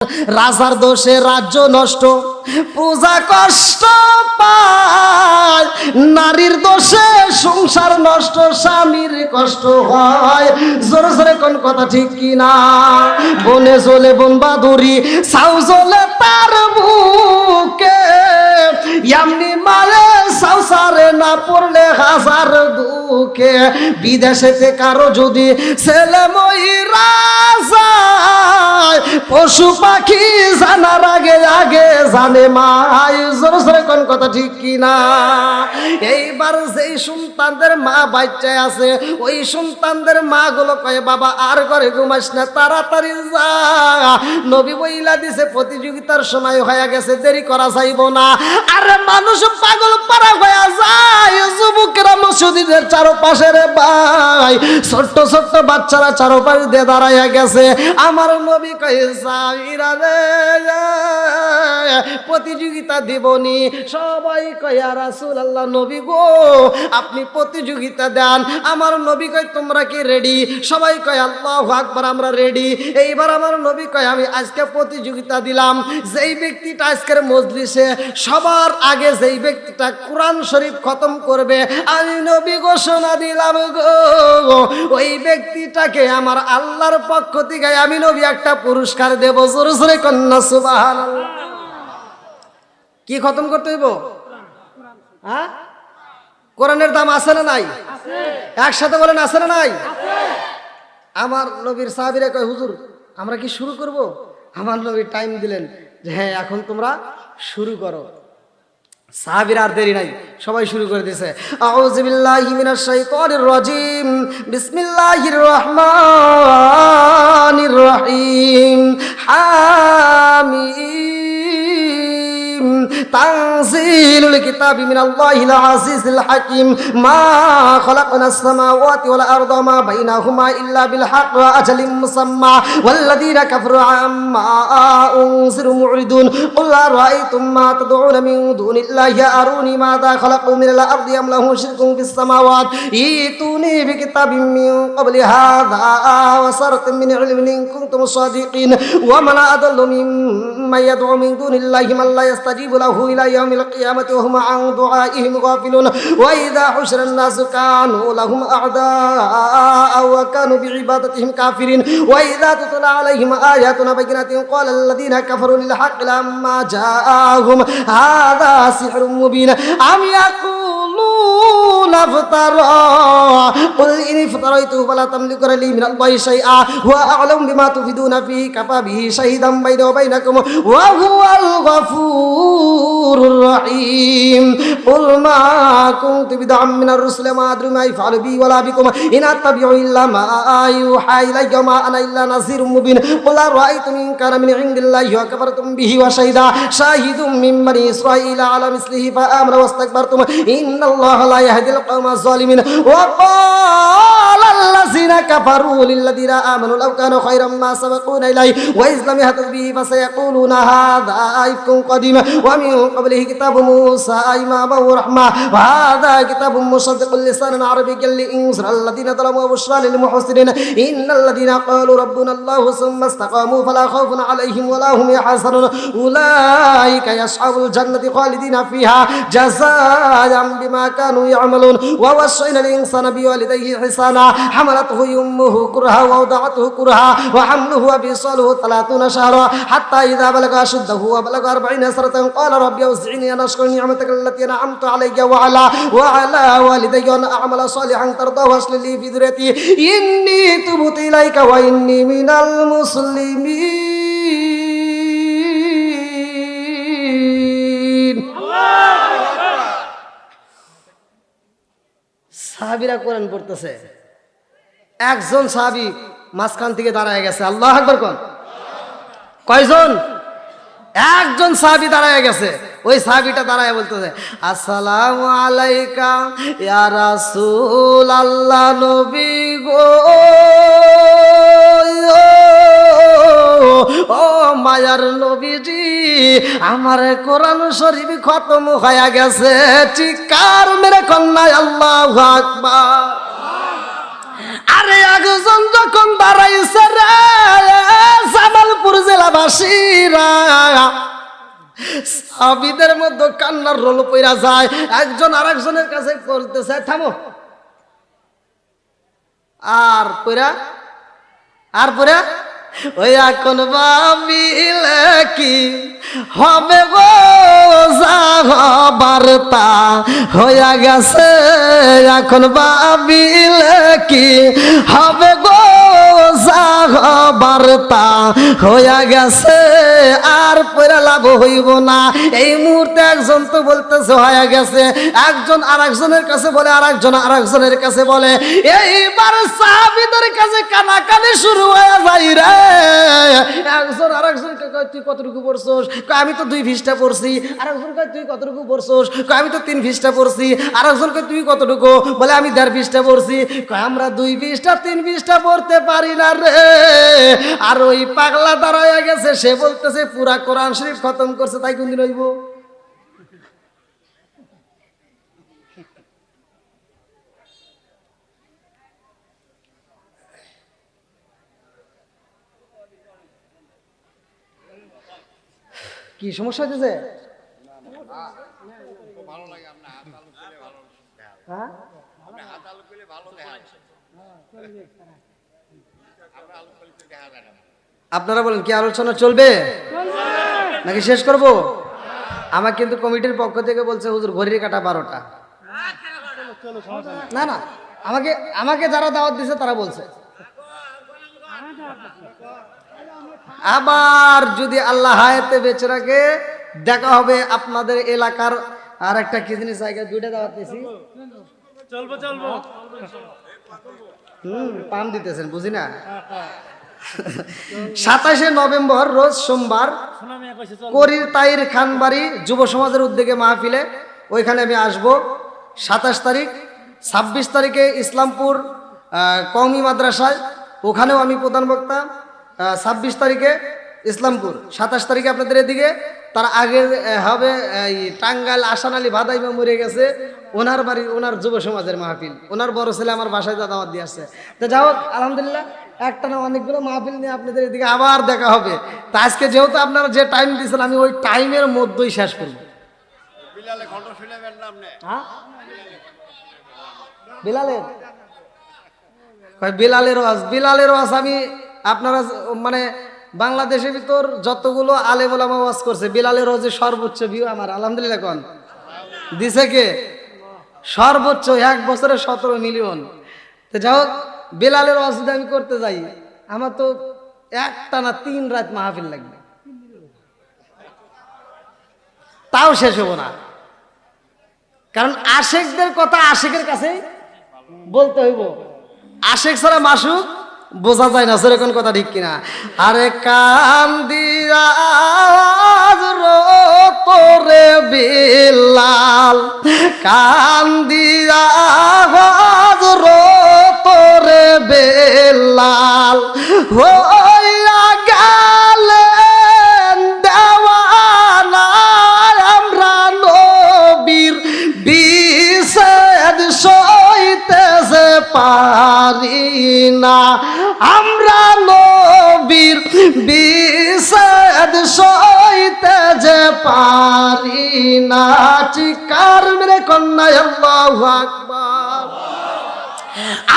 রাজার দোষে রাজ্য নষ্ট, প্রজা কষ্ট পায়, নারীর দোষে সংসার নষ্ট, স্বামীর কষ্ট হয়। জোরে জোরে কোন কথা ঠিক কিনা? বনে জ্বলে বন বাদুরি, ছাউ জ্বলে তার বুকে, এমনি মায়ে ছাউ সারে না পড়লে হাজার দুঃখে। বিদেশেতে কারো যদি ছেলে মইরা যায়, পশু পাখি জানার আগে আগে জানে মাই। জোরে জোরে কোন কথা ঠিক কিনা? এইবার যেই সন্তানদের মা বাচ্চায় আছে, ওই সন্তানদের মা গুলো কয়ে বাবা আর ঘরে ঘুমাস না, তাড়াতাড়ি যা, নবী বইলা দিছে প্রতিযোগিতার সময় হয়ে গেছে, দেরি করা যাইব না। আরে মানুষ পাগল পারা হয়ে যায়, যুবকেরা মসজিদের চারপাশে রে ভাই, ছোট্ট ছোট্ট বাচ্চারা চারপাশ দিয়ে দাঁড়াইয়া গেছে। আমার নবী কয়ে সাবিরা রে প্রতিযোগিতা দিবনি। সবাই কয় ইয়া রাসূলুল্লাহ, নবী গো আপনি প্রতিযোগিতা দেন। আমার নবী কয় তোমরা কি রেডি? সবাই কয় আল্লাহু আকবার, আমরা রেডি। এইবার আমার নবী কয় আমি আজকে প্রতিযোগিতা দিলাম, যেই ব্যক্তিটা আজকের মজলিসে সবার আগে যেই ব্যক্তিটা কোরআন শরীফ খতম করবে, আমি নবী ঘোষণা দিলাম গো, ওই ব্যক্তিটাকে আমার আল্লাহর পক্ষ থেকে আমি নবী একটা পুরস্কার দেব। জোরে জোরে কন্যা সুবহানাল্লাহ। কি খতম করতে হইব? হ্যাঁ, কোরআনের দাম আছে না নাই? একসাথে বলেন আছে না নাই? আমার নবীর সাহাবীরা কয় হুজুর আমরা কি শুরু করব? আমার নবী টাইম দিলেন যে হ্যাঁ এখন তোমরা শুরু করো। সাহাবীরা আর দেরি নাই, সবাই শুরু করে দিয়েছে। আউযু বিল্লাহি মিনাশ শাইতানির রাজিম, বিসমিল্লাহির রহমানির রহিম। হামিম তানজিলুল কিতাবি মিনাল্লাহিল আজিজিল হাকিম। মা খালাকনাস সামাওয়াতি ওয়াল আরদা মা বাইনাহুমা ইল্লা বিল হক ওয়া আজালিম মুসাম্মা ওয়াল্লাযীনা কাফারু আম্মা উনজিরু মুরিদুন। কুল আরাআইতুম মা তাদউনা মিন দুনিল্লাহি আরুনি মাযা খালাকু মিনাল আরদি আম লাহুম শিরকুন ফিস সামাওয়াত ইতুনি বিকিতাবিম মিন ক্বাবলি হাযা ওয়া সারাতিম মিন ইলমিন ইন কুনতুম সাদিকিন। ওয়া মান আদাল্লু মিম্মান ইয়াদউ মিন দুনিল্লাহি মান লা ইয়াস্তাজিবু লাহু ইলা ইয়াউমিল কিয়ামাতি ওয়া হুম আন দুআইহিম গাফিলুন। ওয়া ইযা হুশিরান নাসু কানু লাহুম আ'দাআ ওয়া কানু বিইবাদাতিহিম কাফিরিন। ওয়া ইযা তুতলা আলাইহিম আয়াতুনা বাইয়িনাতিন ক্বালা আল্লাযীনা কাফারু লিল হাক্কি লাম্মা জাআহুম হাযা সিহরুম মুবিন। আম ইয়াকুলুনা ইফতারা কুল ইন ইফতারাইতুহু ফালা তামলিকুনা লি মিনাল্লাহি শাইআ ওয়া আ'লামু বিমা তুফিদুনা ফীহি কাফা বিহি শাহিদাম বাইনা ওয়া বাইনাকুম ওয়া হুয়াল গাফুরুর রহিম। কুল মা কুনতু বিদআম মিনার রুসুলি মা আদরি মা ইয়াফআলু বি ওয়ালা বিকুম ইন আত্তাবিউ ইল্লা মা ইউহা ইলাইয়া মা আনা ইল্লা নাযিরুম মুবিন। কুল আরাআইতুম ইন কানা মিন ইনদিল্লাহি ওয়া কাফারতুম বিহি ওয়া শাহিদা শাহিদুম মিন বানি ইসরাঈলা আলা মিসলিহি ফাআমনু ওয়াস্তাকবারতুম ইন্নাল্লাহা লা ইয়াহদিল কওমাজ যালিমিন। ওয়া ক্বালা আল্লাযীনা কাফারু লিল্লাযীনা আমানু লাউ কানা খায়রাম মা সাবাকুনা ইলাইহি ওয়া ইয লাম ইয়াহতাদু বিহি ফাসায়াকুলুনা হাযা ইফকুন কাদীম ওয়া মিন ক্বাবলিহি কিতাবু মূসা ইমামান ওয়া রাহমা ওয়া হাযা কিতাবুম মুসাদ্দিকুল লিসানান আরাবিয়্যান লিইনযিরা আল্লাযীনা যালামু ওয়া বুশরা লিল মুহসিনিন ইন্নাল্লাযীনা ক্বালু রাব্বুনাল্লাহু সুম্মা ইসতাকামু ফালা খাউফুন আলাইহিম ওয়া লা হুম ইয়াহজানুন উলাইকা আসহাবুল জান্নাতি খালিদিনা ফিহা জাযাআন বিমা কানু ইয়ামালুন। ওয়া ওয়াসাইনাল ইনসানা বিওয়ালিদাইহি ইহসানা হামালাতহু উম্মুহু কুরহা ওয়া ওয়াদাআতহু কুরহা ওয়া হামলুহু ওয়া ফিসালুহু 30 শাহরা হাত্তা ইযা বালাগা আশুদ্দাহু ওয়া বালাগা 40 সানাতান ক্বালা রাব্বি আউযি'নি আন আশকুরা নি'মাতাকা আল্লাতী আন'আমতা আলাইয়া ওয়া আলা ওয়ালিদাইয়া ওয়া আ'মালা সালিহান তারদাহু ওয়া আসলিহ লি ফি যুররিয়্যাতি ইন্নী তুবতু ইলাইকা ওয়া ইন্নী মিনাল মুসলিমিন। সাহাবীরা কোরআন পড়তেছে, একজন সাহাবী মাঝখান থেকে দাঁড়ায় গেছে। আল্লাহু আকবার কোন? কয়জন? একজন সাহাবী দাঁড়ায় গেছে। ওই সাহাবীটা দাঁড়ায় বলতেছে আসসালামু আলাইকা ইয়া রাসূল আল্লাহ, নবী গো ও মায়ার নবীজি, আমার কোরআন শরীফ খতম হয়ে গেছে। চিৎকার মেরে কন্যা আল্লাহু আকবার। আরে একজন যখন দাঁড়াইছে রে জামালপুর জেলাবাসীরা, সাহাবীদের মধ্যে কান্নার রোল পইরা যায়। একজন আরেকজনের কাছে বলতেছে থামো, আর পরে ওই এখন ভাবিলে কি হবে গো, বার্তা হইয়া গেছে, এখন ভাবিলে কি হবে গো, বার্তা হইয়া গেছে, আর পরে লাভ হইব না। এই মুহূর্তে একজন তো বলতেছে হয়ে গেছে, একজন আরেকজনের কাছে বলে, আরেকজন আরেকজনের কাছে বলে, এইবার সাহাবীদের কাছে কানাকানি শুরু হয়ে যায় রে। একজন আরেকজনকে কয় তুই কতটুকু পড়ছস, কয় আমি তো 2 পৃষ্ঠা পড়ছি। আরেকজন কয় তুই কতটুকু পড়ছস, কয় আমি তো 3 পৃষ্ঠা পড়ছি। আরেকজন কয় তুই কতটুকু, বলে আমি 1.5 পৃষ্ঠা পড়ছি। কয় আমরা 2 পৃষ্ঠা 3 পৃষ্ঠা পড়তে পারি না রে। আর ওই পাগলা দাঁড়ায় গেছে, সে বলতেছে পুরা কোরআন শরীফ খতম করছে, তাই কোনদিন হইব? কি সমস্যা হইতেছে? আপনারা বলেন কি আলোচনা চলবে নাকি শেষ করব? আমার কিন্তু কমিটির পক্ষ থেকে বলছে হুজুর ঘড়ির কাটা 12টা। না না, আমাকে যারা দাওয়াত দিছে তারা বলছে আবার যদি আল্লাহ হায়াতে বেঁচে রাখে দেখা হবে আপনাদের এলাকার আর একটা কি জিনিস জায়গায় 2টা দাওয়াত দিছি। চলবো পাম দিতেছেন বুঝি না। 27শে নভেম্বর রোজ সোমবার করির তাইর খানবাড়ি যুব সমাজের উদ্যোগে মাহফিলে, ওইখানে আমি আসব। 27 তারিখ, 26 তারিখে ইসলামপুর কওমি মাদ্রাসায়, ওখানেও আমি প্রধান বক্তা। 26 তারিখে ইসলামপুর, 27 তারিখে আপনাদের এদিকে। তার আগে হবে এই টাঙ্গাইল আসান আলী ভাদাইমা মরে গেছে, ওনার বাড়ি, ওনার যুব সমাজের মাহফিল। ওনার বড় ছেলে আমার বাসায় দাওয়াত দিয়ে আসছে। তো যাই হোক আলহামদুলিল্লাহ, একটা না অনেকগুলো মাহফিল নিয়ে আপনাদের এদিকে আবার দেখা হবে। তা আজকে যেহেতু আপনারা যে টাইম দিয়েছেন আমি ওই টাইমের মধ্যেই শেষ করব। বিলালের ওয়াজ আমি আপনারা মানে বাংলাদেশের ভিতর যতগুলো আলেম ওলামা ওয়াজ করছে, বিলালের ওয়াজে সর্বোচ্চ ভিউ আমার আলহামদুলিল্লাহ। কোন দিছে কে? সর্বোচ্চ 1 বছরে 17 মিলিয়ন। তো যাই হোক, বিলালের ওয়াজ যদি আমি করতে যাই আমার তো একটানা 3 রাত মাহফিল লাগবে, তাও শেষ হবো না। কারণ আশেকদের কথা আশেকের কাছে বলতে হইব, আশেক ছাড়া মাসুক বোঝা যায় না, সেরকম কথা ঠিক কিনা? আরে কান দিয়া তোরে বিলাল, কান দিয়া তোরে বিলাল, হইয়া গেলেন দেওয়ানা আমরা নবীর বিষেদ সইতেছে পারি না, আমরা নবীর বিষেদ সইতে যে পারি না। চিৎকার মেরে কন্যা আল্লাহু আকবার।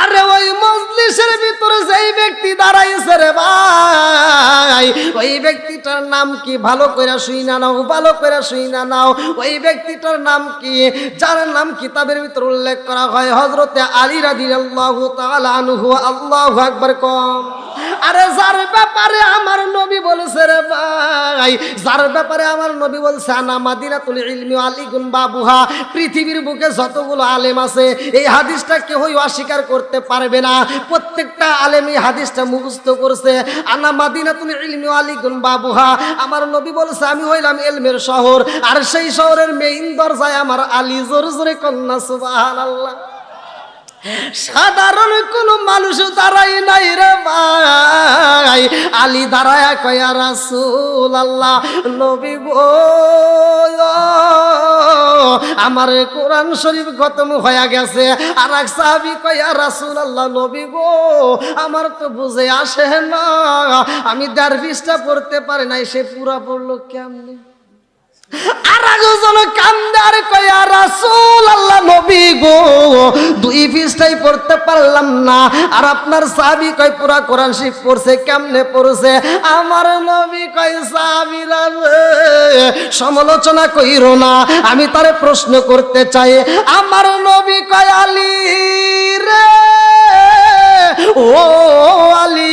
আরে ওই মজলিসের ভিতরে যেই ব্যক্তি দাঁড়াইছে রে ভাই, ওই ব্যক্তিটার নাম কি? ভালো করে শুইনা নাও, ভালো করে শুইনা নাও। ওই ব্যক্তিটার নাম কি? যার নাম কিতাবের ভিতরে উল্লেখ করা হয় হযরতে আলী রাদিয়াল্লাহু তাআলা আনহু। আল্লাহু আকবার কম। আরে যার ব্যাপারে আমার নবী বলেছে রে ভাই, যার ব্যাপারে আমার নবী বলছে আনা মাদিনাতুল ইলমি আলিকুন বাবুহা, পৃথিবীর বুকে যতগুলো আলেম আছে এই হাদিসটা কেউই অস্বীকার করতে পারবে না। প্রত্যেকটা আলেম এই হাদিসটা মুখস্থ করছে। আনা মাদিনাতুল ইলমি আলিকুন বাবুহা, আমার নবী বলছে আমি হইলাম ইলমের শহর, আর সেই শহরের মেইন দরজায় আমার আলী। জোরে জোরে কন্যা সুবহানাল্লাহ। সাধারণ কোন মানুষ দাঁড়াই নাই রে ভাই, আলী দাঁড়ায় কয়া রাসূলুল্লাহ, নবী গো আমার কোরআন শরীফ খতম হয়ে গেছে। আর এক সাহাবী কয়া রাসূলুল্লাহ, নবী গো আমার তো বুঝে আসে না, আমি ১.৫ পৃষ্ঠা পড়তে পারি নাই, সে পুরা পড়লো কেমনে? আর একজন কান্দার কয়া রাসূলুল্লাহ, নবী গো 2 পৃষ্ঠাই পড়তে পারলাম না। আর আপনার সাহাবী কয় পুরা কোরআন শরীফ পড়ছে, কেমনে পড়ছে? আমার নবী কয় সাহাবীরা সমালোচনা কইরো না, আমি তারে প্রশ্ন করতে চাই। আমার নবী কয় আলী রে, ও আলী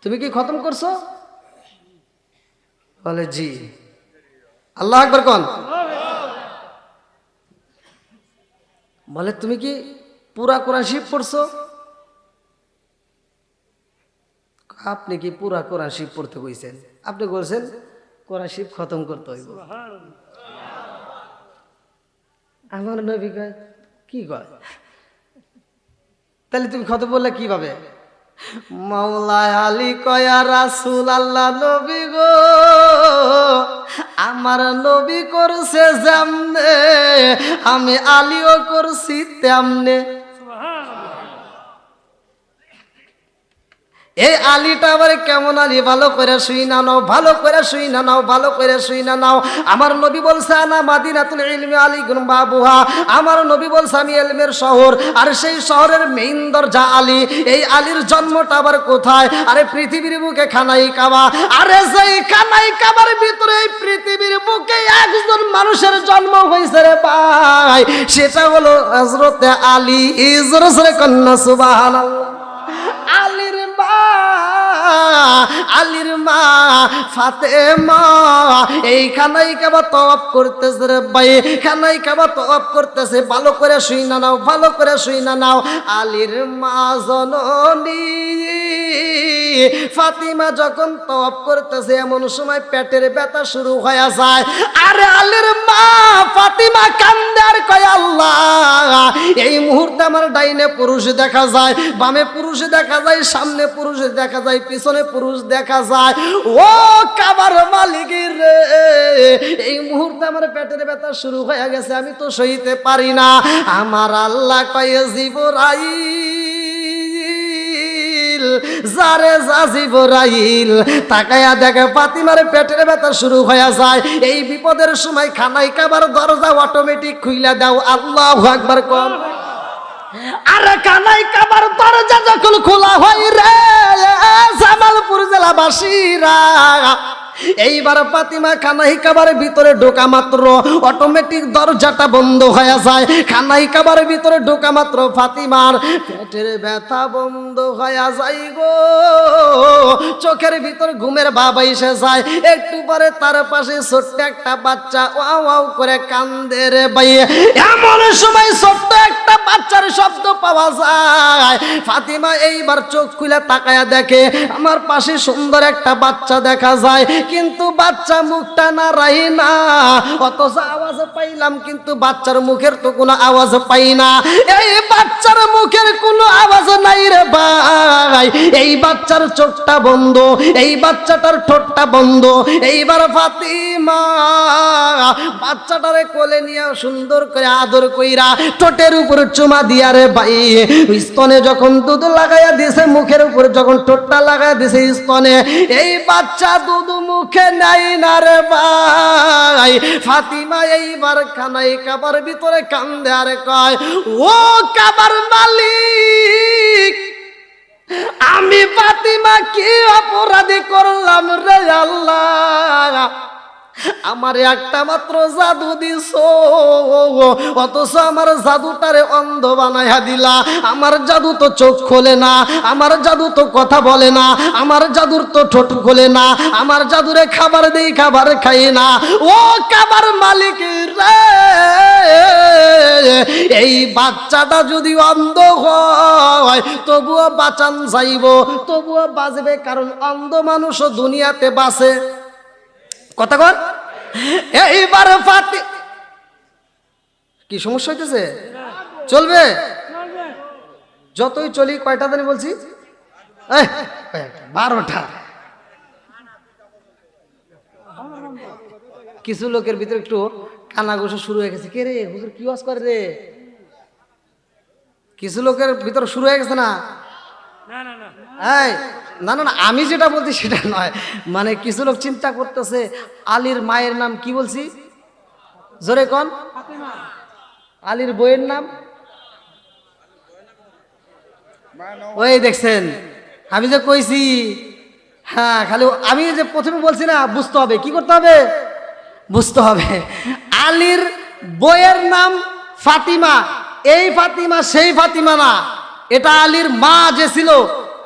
তুমি কি খতম করছো? বলে জি। আল্লাহু আকবার কোন? বলে তুমি কি পুরা কোরআন শরীফ পড়ছো? আপনি কি পুরা কোরআন শরীফ পড়তে কইছেন? আপনি বলছেন কোরআন শরীফ খতম করতে হইব। আমার নবী কয় কি কয়, তাহলে তুমি খতম বললে কিভাবে? মাওলা আলী কয়া রাসূলুল্লাহ, নবী গো আমার নবী করছে যেমনে, আমি আলীও করছি তেমনে। এই আলীটা আবার কেমন আলী? ভালো করে শুই না নাও, ভালো করে শুই না নাও, ভালো করে শুই না নাও। আমার নবী বলছে আনা মাদিনাতুল ইলমি আলীকুম বাবুহা, আমার নবী বলছে আমি ইলমের শহর, আর সেই শহরের মেইন দরজা আলী। এই আলীর জন্মটা আবার কোথায়? আরে পৃথিবীর বুকে খানাই কাবা। আরে সেই খানাই কাবার ভিতরে এই পৃথিবীর বুকে একজন মানুষের জন্ম হয়েছে রে ভাই, সেটা হলো হযরতে আলী। জোরে কন্যা সুবহানাল্লাহ। আলীর মা ফাতেমা এই খানাই কাবা তওয়াফ করতেছে রে ভাই, খানাই কাবা তওয়াফ করতেছে। ভালো করে শুই না নাও, ভালো করে শুই না নাও। আলীর মা জননী ফাতিমা যখন তওয়াফ করতেছে, এমন সময় পেটের ব্যথা শুরু হয়ে যায়। আরে আলীর মা ফাতিমা কান্দে আর কয় আল্লাহ, এই মুহূর্তে আমার ডাইনে পুরুষ দেখা যায়, বামে পুরুষ দেখা যায়, সামনে পুরুষ দেখা যায়, পিছনে পুরুষ দেখা যায়। ও কাবার মালিক রে, এই মুহূর্তে আমার পেটের ব্যথা শুরু হয়ে গেছে, আমি তো সইতে পারি না। আমার আল্লাহ কয় জিবরাইল, যারে যা জিবরাইল, তাকায়া দেখে ফাতিমার পেটের ব্যথা শুরু হয়ে যায়। এই বিপদের সময় খানাই কাবার দরজা অটোমেটিক খুইলা দাও। আল্লাহু আকবার কোন? আরে খানাই কাবার দরজা যখন খোলা হয় রে জামালপুর জেলাবাসীরা, এইবার ফাতিমা খানাই কাবার ভিতরে ঢোকা মাত্র অটোমেটিক দরজাটা বন্ধ হয়ে যায়। খানাই কাবার ভিতরে ঢোকা মাত্র ফাতিমার পেটের ব্যথা বন্ধ হয়ে যায় গো, চোখের ভিতর ঘুমের ভাব এসে যায়। একটু পরে তার পাশে ছোট্ট একটা বাচ্চা ওয়াও ওয়াও করে কান্দে রে ভাই। এমন সময় ছোট্ট একটা বাচ্চার শব্দ পাওয়া যায়। ফাতিমা এইবার চোখ খুলে তাকায়া দেখে আমার পাশে সুন্দর একটা বাচ্চা দেখা যায়, কিন্তু বাচ্চা মুখটা নাড়াই না, অথচ আওয়াজ পাইলাম, কিন্তু বাচ্চার মুখের তো কোনো আওয়াজ পাই না। এই বাচ্চার মুখের কোনো আওয়াজ নাই রে ভাই, এই বাচ্চার চোখটা বন্ধ, এই বাচ্চাটার ঠোঁটটা বন্ধ। এইবার ফাতিমা বাচ্চাটারে কোলে নিয়ে সুন্দর করে আদর কইরা ঠোঁটের উপর চুমা দিয়া রে ভাই, স্তনে যখন দুধ লাগাইয়া দিছে, মুখের উপর যখন ঠোঁটটা লাগাইয়া দিছে স্তনে, এই বাচ্চা দুধ মুখে নাই না রে ভাই। ফাতিমা এইবার খানাই কাবার ভিতরে কান্দে আর কয় ও কাবার মালিক, আমি ফাতিমা কি অপরাধী করলাম রে আল্লাহ, আমার একটা মাত্র জাদু দিছো, অথচ আমার জাদুটারে অন্ধ বানাইয়া দিলা। আমার জাদু তো চোখ খোলে না, আমার জাদু তো কথা বলে না, আমার জাদুর তো ঠোঁট খোলে না, আমার জাদুরে খাবার দেই খাবার খাই না। ও কাবার মালিক রে, এই বাচ্চাটা যদি অন্ধ হয় তবুও বাঁচান যাইব, তবুও বাঁচবে, কারণ অন্ধ মানুষও দুনিয়াতে বাঁচে। কথা কর। এইবার কি সমস্যা হইতেছে? চলবে? যতই চলি কয়টা জানি বলছি? 12টা। কিছু লোকের ভিতরে একটু কানাঘুষা শুরু হয়ে গেছে। কে রে হুজুর কি ওয়াজ করে রে? কিছু লোকের ভিতরে শুরু হয়ে গেছে না? এই না না না, আমি যেটা বলছি সেটা নয়, মানে কিছু লোক চিন্তা করতেছে আলীর মায়ের নাম কি বলছি? জোরে কোন? আলীর বইয়ের নাম? ওই দেখছেন আমি যে কইছি, হ্যাঁ খালি আমি যে প্রথমে বলছি না, বুঝতে হবে। কি করতে হবে? বুঝতে হবে। আলীর বইয়ের নাম ফাতিমা। এই ফাতিমা সেই ফাতিমা না, এটা আলীর মা যে ছিল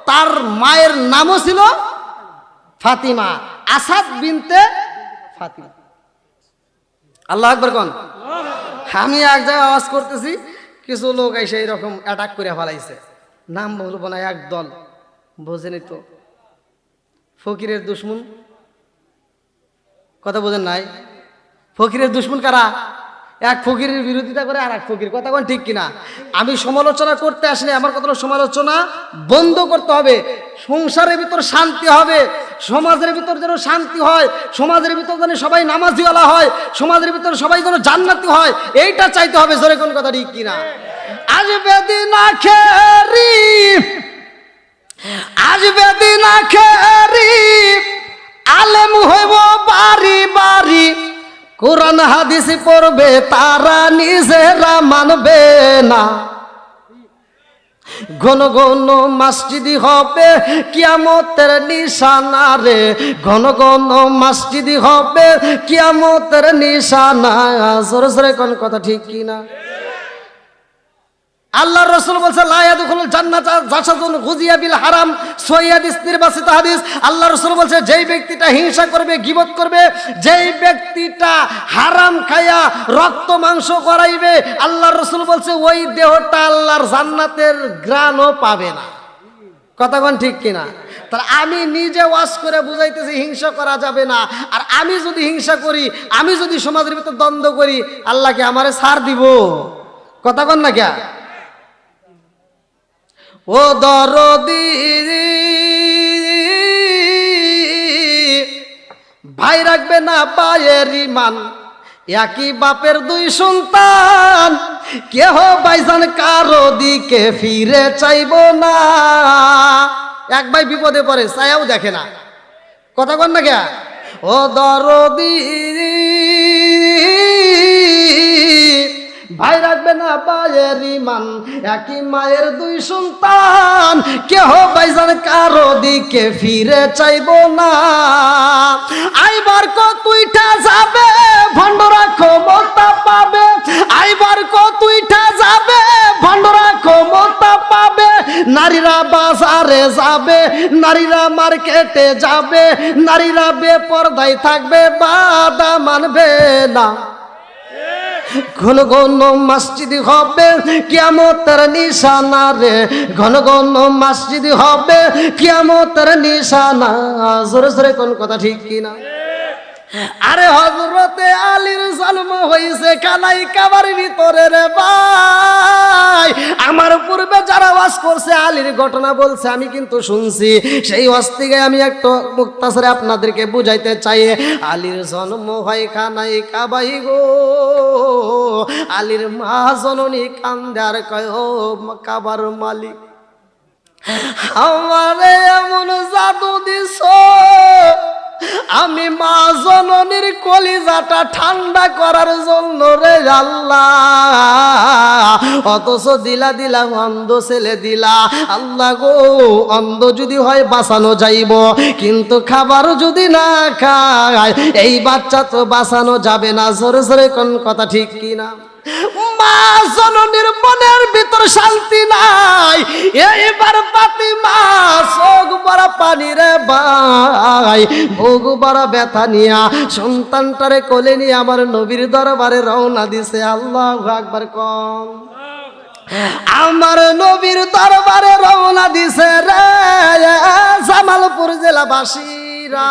তার মায়ের নামও ছিল ফাতিমা, আসাদ বিনতে ফাতিমা। আল্লাহ আকবার কোন। আমি এক জায়গায় আওয়াজ করতেছি, কিছু লোক এসে এইরকম অ্যাটাক করে ফেলাইছে। নাম বলবো না, একদল বোঝেনি তো, ফকিরের দুশ্মন। কথা বোঝেন নাই? ফকিরের দুশ্মন কারা? এক ফকিরের বিরোধিতা করে আর এক ফকির। কথা কোন ঠিক কিনা? আমি সমালোচনা করতে আসলে আমার কথা সমালোচনা বন্ধ করতে হবে। সংসারের ভিতর শান্তি হবে, সমাজের ভিতর যেন শান্তি হয়, সমাজের ভিতর যেন সবাই নামাজিওয়ালা হয়, সমাজের ভিতর সবাই যেন জান্নাতি হয়, এইটা চাইতে হবে। জোরে কোন কথা ঠিক কিনা? আজ বেদিন আখেরি, আজ বেদিন আখেরি, আলেম হইব বাড়ি বাড়ি, কোরআন হাদিস পড়বে তারা নিজেরা মানবে না। ঘন ঘন মসজিদি হবে কিয়ামতের নিশানা রে, ঘন ঘন মসজিদি হবে কিয়ামতের নিশানা। জোরে জোরে কোন কথা ঠিক কিনা? আল্লাহ রাসূল বলেছে লা ইয়াদখুলুল জান্নাতা জাসাদুন গুজিয়া বিল হারাম, সহিহ হাদিস, নির্বাচিত হাদিস। আল্লাহ রাসূল বলেছে যেই ব্যক্তিটা হিংসা করবে, গীবত করবে, যেই ব্যক্তিটা হারাম খায়া রক্ত মাংস করাইবে, আল্লাহ রাসূল বলেছে ওই দেহটা আল্লাহর জান্নাতের ঘ্রাণও পাবে না। কথা কোন ঠিক কিনা? তাহলে আমি নিজে ওয়াজ করে বুঝাইতেছি হিংসা করা যাবে না, আর আমি যদি হিংসা করি, আমি যদি সমাজের ভিতর দ্বন্দ্ব করি, আল্লাহকে আমারে ছাড় দিব? কথা কোন না কে? ও দরদি ভাই রাখবে না পায়ের ইমান, একই বাপের দুই সন্তান, কেহ ভাইজান কারো দিকে ফিরে চাইব না। এক ভাই বিপদে পড়ে ছায়াও দেখে না। কথা কন না কে? ও দরদি ভাই রাখবে না পায়ের ইমান, একই মায়ের দুই সন্তান, কেহ ভাইজান কারো দিকে ফিরে চাইব না। আইবার কতইটা যাবে ভণ্ডরা ক্ষমতা পাবে, আইবার কতইটা যাবে ভণ্ডরা ক্ষমতা পাবে। নারীরা বাজারে যাবে, নারীরা মার্কেটে যাবে, নারীরা বেপরদায় থাকবে, বাধা মানবে না। ঘন ঘন মসজিদ হবে কিয়ামতের নিশানা রে, ঘন ঘন মসজিদ হবে কিয়ামতের নিশানা। জোরে জোরে কোন কথা ঠিক কিনা? আরে হযরতে আলীর জন্ম হইছে কানাই কাবার ভিতরে রে ভাই। আমার পূর্বে যারা ওয়াজ করছে আলীর ঘটনা বলছে, আমি কিন্তু শুনছি। সেই ওয়াজ থেকে আমি একটু মুক্তাসরে আপনাদেরকে বুঝাইতে চাই। আলীর জন্ম হয় কানাই কাবাই গো, আলীর মা জননী কান্দার কয় ও কাবার মালিক, আমারে এমন জাদু দিছো, আমি মা জননীর কলিজাটা ঠান্ডা করার জন্য রে আল্লাহ, অথচ দিলা দিলা অন্ধ ছেলে দিলা। আল্লাহ গো, অন্ধ যদি হয় বাঁচানো যাইব, কিন্তু খাবার যদি না খায় এই বাচ্চা তো বাঁচানো যাবে না। জোরে জোরে কোন কথা ঠিক কিনা? মা জননীর মনের ভিতর শান্তি নাই। এইবার ফাতিমা চোখ বড় পানি রে ভাই, বুক বড় ব্যথা নিয়া সন্তানটারে কোলে নিয়ে আমার নবীর দরবারে রওনা দিছে। আল্লাহু আকবার কম। আমার নবীর দরবারে রওনা দিছে রে জামালপুর জেলাবাসীরা।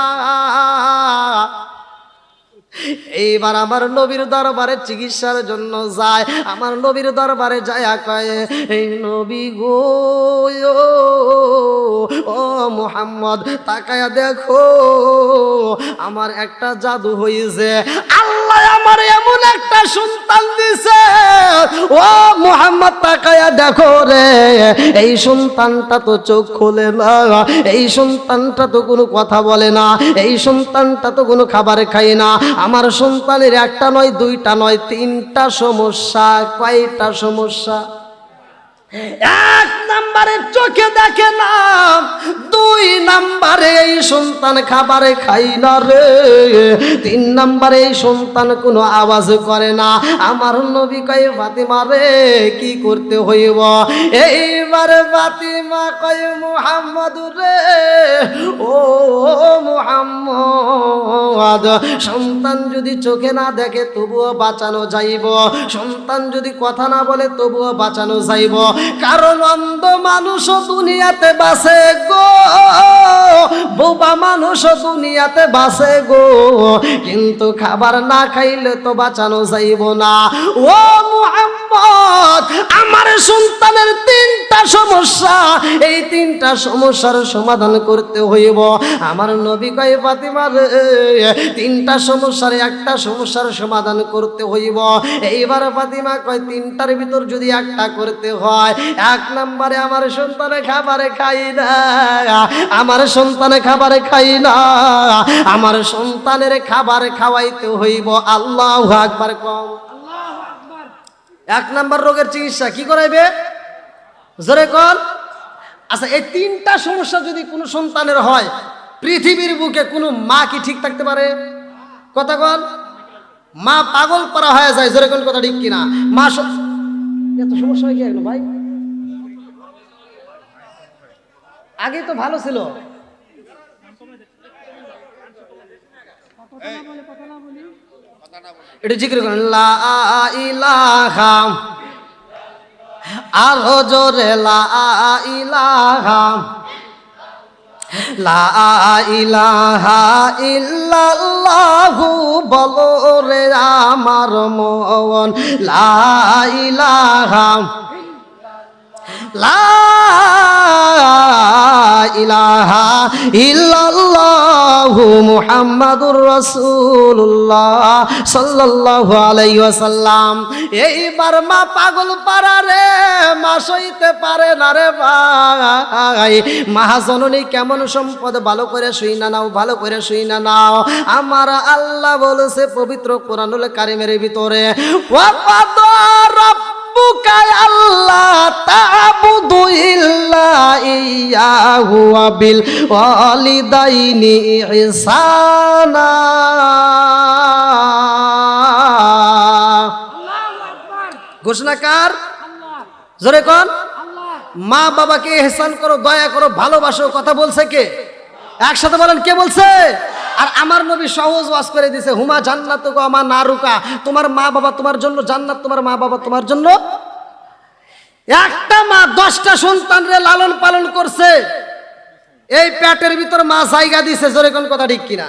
এইবার আমার নবীর দরবারে চিকিৎসার জন্য যায়। আমার নবীর দরবারে যায় কয়, এই নবী গো, ও মুহাম্মদ তাকায়া দেখো, আমার একটা জাদু হয়েছে। আল্লাহ আমার এমন একটা সন্তান দিছে। ও মুহাম্মদ তাকায়া দেখো রে, এই সন্তানটা তো চোখ খোলে না, এই সন্তানটা তো কোনো কথা বলে না, এই সন্তানটা তো কোনো খাবার খায় না। আমার সন্তানের একটা নয়, দুইটা নয়, তিনটা সমস্যা। কয়টা সমস্যা? এক নম্বরে চোখে দেখে না, দুই নম্বরে এই সন্তান খাবারে খাই না রে, তিন নম্বরে এই সন্তান কোনো আওয়াজ করে না। আমার নবী কয়, ফাতিমা রে কি করতে হইব? এইবার ফাতিমা কয়, মুহাম্মদ রে, ও মুহাম্মদ, সন্তান যদি চোখে না দেখে তবুও বাঁচানো যাইব, সন্তান যদি কথা না বলে তবুও বাঁচানো যাইব। কারণ অন্ধ মানুষও দুনিয়াতে বাঁচে গো, বোবা মানুষও দুনিয়াতে বাঁচে গো, কিন্তু খাবার না খাইলে তো বাঁচানো যাইব না। ও মুহাম্মদ, আমার সন্তানের তিনটা সমস্যা, এই তিনটা সমস্যার সমাধান করতে হইব। আমার নবী কয়, ফাতিমা রে, তিনটা সমস্যার একটা সমস্যার সমাধান করতে হইব। এইবার ফাতিমা কয়, তিনটার ভিতর যদি একটা করতে হয়, এক নম্বরে আমার সন্তানে খাবারে খাই না, আমার সন্তানে খাবারে খাই না, আমার সন্তানের খাবার খাওয়াইতে হইব। আল্লাহু আকবার কম। এক নাম্বার রোগের চিকিৎসা কি করাইবে? জোরে কর। আচ্ছা, এই তিনটা সমস্যা যদি কোনো সন্তানের হয়, পৃথিবীর বুকে কোনো মা কি ঠিক থাকতে পারে? কথা কন। মা পাগল করা হয়ে যায়। জোরে কোন কথা ঠিক কিনা? মা এত সমস্যা হয় কি এখন ভাই? আগে তো ভালো ছিল। একটু জিকির করেন, লা ইলাহা, আরো জোরে লা ইলাহা, লা ইলাহা ইল্লাল্লাহু বলো রে আমার মন, লা ইলাহা, লা ইলাহা ইল্লাল্লাহু মুহাম্মাদুর রাসূলুল্লাহ সাল্লাল্লাহু আলাইহি ওয়াসাল্লাম। এইবার মা পাগল পারা রে, মা সইতে পারে না রে ভাই। মহাজননী কেমন সম্পদ, ভালো করে শুই না নাও, ভালো করে শুই না নাও। আমার আল্লাহ বলেছে পবিত্র কোরআনুল কারীমের ভিতরে, ওয়া ক্বাদা আল্লাহ তা'বুদু ইল্লা ইয়াহু ওয়া বিল ওয়ালিদাইনি ইহসানা। ঘোষণাকার জোরে কোন? মা বাবাকে ইহসান করো, দয়া করো, ভালোবাসো। কথা বলছে কে? একসাথে বলেন, কে বলছে? আর আমার নবী সহজ ওয়াজ করে দিয়েছে, হুমা জান্নাতুকা মা নারুকা, তোমার মা বাবা তোমার জন্য জান্নাত, তোমার মা বাবা তোমার জন্য। একটা মা 10টা সন্তানরে লালন পালন করছে, এই পেটের ভিতর মা জায়গা দিছে। জোরে কোন কথা ঠিক কিনা?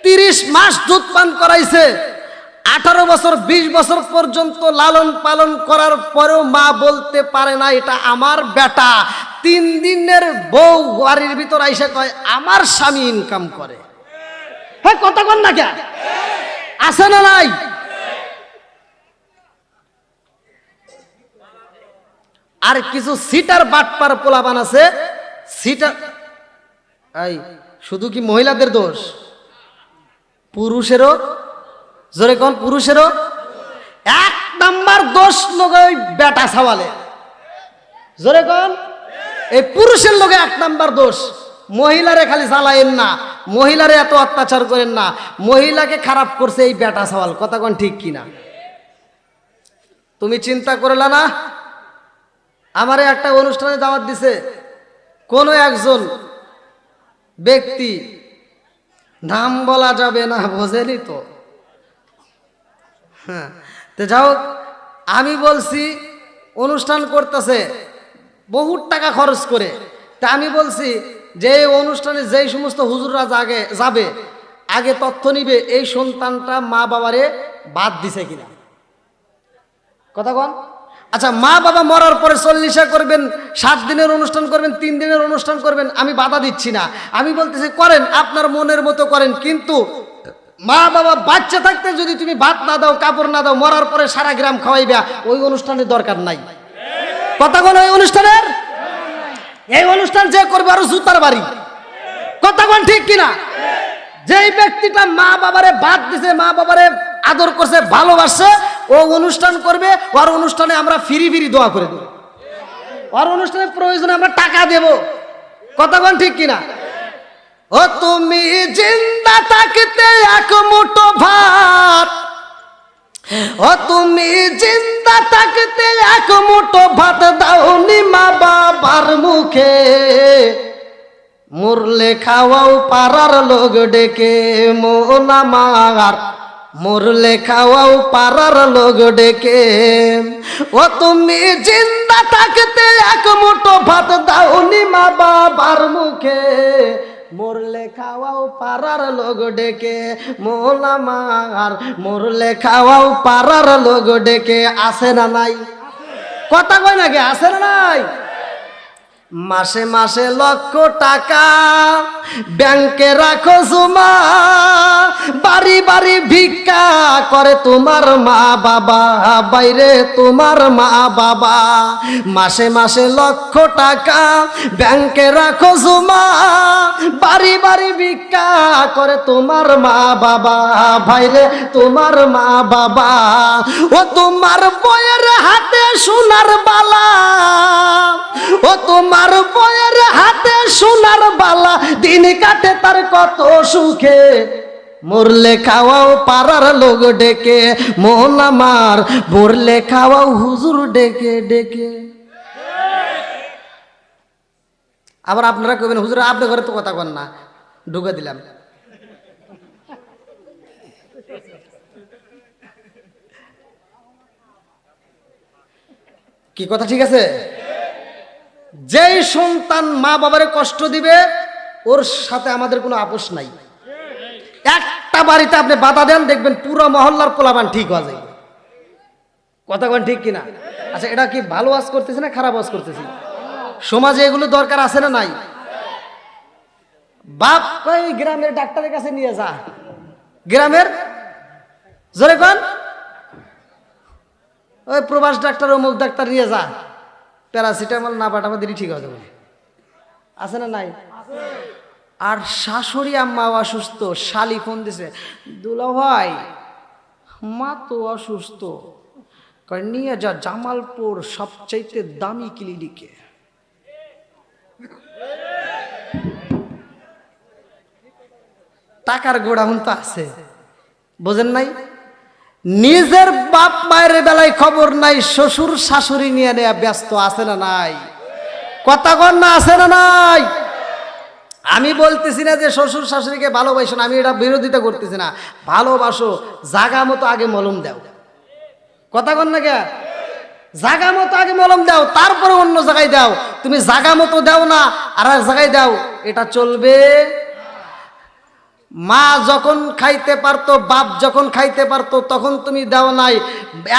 30 মাস দুধ পান করাইছে, 18 বছর 20 বছর পর্যন্ত লালন পালন করার পরেও মা বলতে পারে না এটা আমার বেটা। 3 দিনের বউ বাড়ির ভিতর আইসা কয় আমার স্বামী ইনকাম করে। হ্যাঁ, কথা কন না কে? আছে না নাই? আর কিছু সিটার বাটপার পোলাপান আছে, সিটার। এই শুধু কি মহিলাদের দোষ? পুরুষেরও। জোরে কোন? পুরুষেরও। 1 নাম্বার দোষ লোক ওই বেটা ছাওয়ালে। জোরে কোন? এই পুরুষের লোকে 1 নাম্বার দোষ। মহিলারে খালি জ্বালায়েন না, মহিলারে এত অত্যাচার করেন না, মহিলাকে খারাপ করছে এই বেটা ছাওয়াল। কথা কোন ঠিক কিনা? তুমি চিন্তা করলা না? আমারে একটা অনুষ্ঠানে দাওয়াত দিছে কোন একজন ব্যক্তি, নাম বলা যাবে না, বোঝেনি তো। হ্যাঁ, তো যাও, আমি বলছি অনুষ্ঠান করতেছে বহুত টাকা খরচ করে, তা আমি বলছি যে অনুষ্ঠানে যেই সমস্ত হুজুররা যাবে আগে তথ্য নিবে এই সন্তানটা মা বাবারে বাদ দিছে কিনা। কথা কন। আচ্ছা, মা বাবা মরার পরে 40 করবেন, 7 দিনের অনুষ্ঠান করবেন, 3 দিনের অনুষ্ঠান করবেন, আমি বাধা দিচ্ছি না। আমি বলতেছি করেন, আপনার মনের মতো করেন, কিন্তু মা বাবা বাচ্চা থাকতে যদি তুমি ভাত না দাও, কাপড় না দাও, মরার পরে সারা গ্রাম খাওয়াইবা, ওই অনুষ্ঠানের দরকার নাই। কথা কোন ওই অনুষ্ঠানের, এই অনুষ্ঠান যে করবে আরো জুতার বাড়ি। কথা কোন ঠিক কিনা? যেই ব্যক্তিটা মা বাবারে বাদ দিছে, মা বাবারে আদর করছে, ভালোবাসে, ও অনুষ্ঠান করবে, ওর অনুষ্ঠানে আমরা ফিরি ফিরি দোয়া করে দেব, ওর অনুষ্ঠানের প্রয়োজনে আমরা টাকা দেব। কথা কোন ঠিক কিনা? ও তুমি জিন্দা থাকতে এক মুঠো ভাত, ও তুমি জিন্দা থাকতে এক মুঠো ভাত দাওনি মা বাবার মুখে, মরলে খাওয়াও পাড়ার লোক ডেকে মন আমার, মরলে খাওয়াও পাড়ার লোক ডেকে। ও তুমি জিন্দা থাকতে এক মুঠো ভাত দাওনি মা বাবার মুখে, মরলে খাওয়াও পাড়ার লোক ডেকে মন আমার, মরলে খাওয়াও পাড়ার লোক ডেকে। আছে না নাই? কথা কয় নাকি? আছে না নাই? মাসে মাসে লক্ষ টাকা ব্যাংকে রাখো জমা, বাড়ি বাড়ি ভিক্ষা করে তোমার মা বাবা, বাইরে তোমার মা বাবা। মাসে মাসে লক্ষ টাকা ব্যাংকে রাখো জমা, বাড়ি বাড়ি ভিক্ষা করে তোমার মা বাবা, বাইরে তোমার মা বাবা। ও তোমার বইয়ের হাতে সোনার বালা, ও তোমার বইয়ের হাতে সোনার বালা, দিন কাটে তার কত সুখে, মরলে খাওয়াও পাড়ার লোক ডেকে মন আমার, মরলে খাওয়াও হুজুর ডেকে ডেকে। আবার আপনারা কবেন হুজুর আপনি ঘরে তো কথা কন না, ঢুকে দিলাম। কি কথা ঠিক আছে? যেই সন্তান মা বাবারে কষ্ট দিবে ওর সাথে আমাদের কোনো আপোষ নাই। একটা বাড়িতে আপনি বাধা দেন, দেখবেন পুরো মহল্লার পোলাপান ঠিক হয়ে যায়। কথা কোন ঠিক কিনা? আচ্ছা, এটা কি ভালো ওয়াজ করতেছি না খারাপ ওয়াজ করতেছি? সমাজে এগুলো দরকার আছে না নাই? বাপ কই গ্রামের ডাক্তারের কাছে নিয়ে যা, গ্রামের জোরে কোন ওই প্রবাস ডাক্তার অমুক ডাক্তার নিয়ে যা, প্যারাসিটামল না পাঠাবো দিদি ঠিক হয়ে যাবে। আছে না নাই? আর শাশুড়ি আম্মা অসুস্থ, শালি ফোন দিছে, দুলা ভাই মা তো অসুস্থ, নিয়ে যা জামালপুর সবচাইতে দামি ক্লিনিকে। টাকার গোড়াউন তো আছে, বোঝেন নাই? নিজের বাপ মায়ের বেলায় খবর নাই, শ্বশুর শাশুড়ি নিয়ে নেয়া ব্যস্ত। আছে না নাই? কথা কন না, আছে না নাই? আমি বলতেছি না যে শ্বশুর শাশুড়িকে ভালোবাসো না, আমি এটা বিরোধিতা করতেছি না। ভালোবাসো, জাগা মতো আগে মলম দাও। কথা কন না কে? জাগা মতো আগে মলম দাও, তারপরে অন্য জায়গায় দাও। তুমি জাগা মতো দাও না আর এক জায়গায় দাও, এটা চলবে। মা যখন খাইতে পারতো, বাপ যখন খাইতে পারতো, তখন তুমি দাও নাই।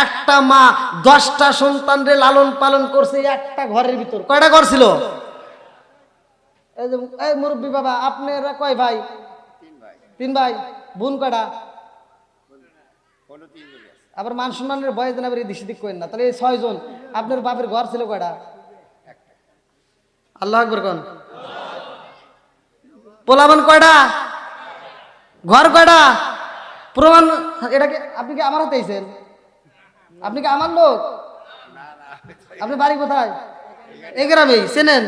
একটা মা 10টা সন্তানরে লালন পালন করছে একটা ঘরের ভিতর। কয়টা ঘর ছিল? এই মুরব্বী বাবা, আপনারা কয় ভাই? 3 ভাই। বোন কয়টা? আবার মান সম্মানের বয়স দেন, আবার এই দিক করেন না। তাহলে এই 6 জন। আপনার বাপের ঘর ছিল কয়টা? আল্লাহু আকবার কোন। পোলাবান কয়টা? ঘর কয়টা? প্রমাণ এটা কি? আপনি কি আমার হাতে আইছেন? আপনি কি আমার লোক? আপনি বাড়ি কোথায়? এই গ্রামেই। চেনেন?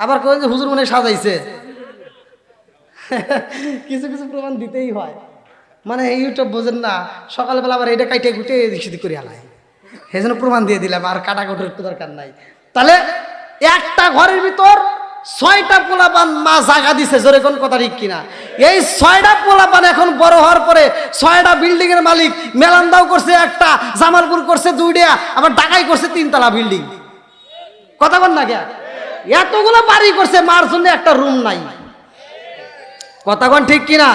আবার কই যে হুজুর মনে সাজাইছে। কিছু কিছু প্রমাণ দিতেই হয়, মানে ইউটিউব বোঝেন না, সকালবেলা আবার এটা কাইটে গুটে এদিক করে আলায়, সেই জন্য প্রমাণ দিয়ে দিলাম, আর কাটাকুটির একটু দরকার নাই। তাহলে একটা ঘরের ভিতর 6টা পোলাপান মা জায়গা দিছে। জোরে কোন কথা ঠিক কিনা? এই 6টা পোলাপান এখন বড় হওয়ার পরে 6টা বিল্ডিং এর মালিক। মেলান্দাও করছে একটা, জামালপুর করছে 2টা, আবার ঢাকায় করছে 3 তলা বিল্ডিং। কথা বল না কে? এতগুলো বাড়ি করছে, মার জন্য একটা রুম নাই। কথা কোন ঠিক কিনা?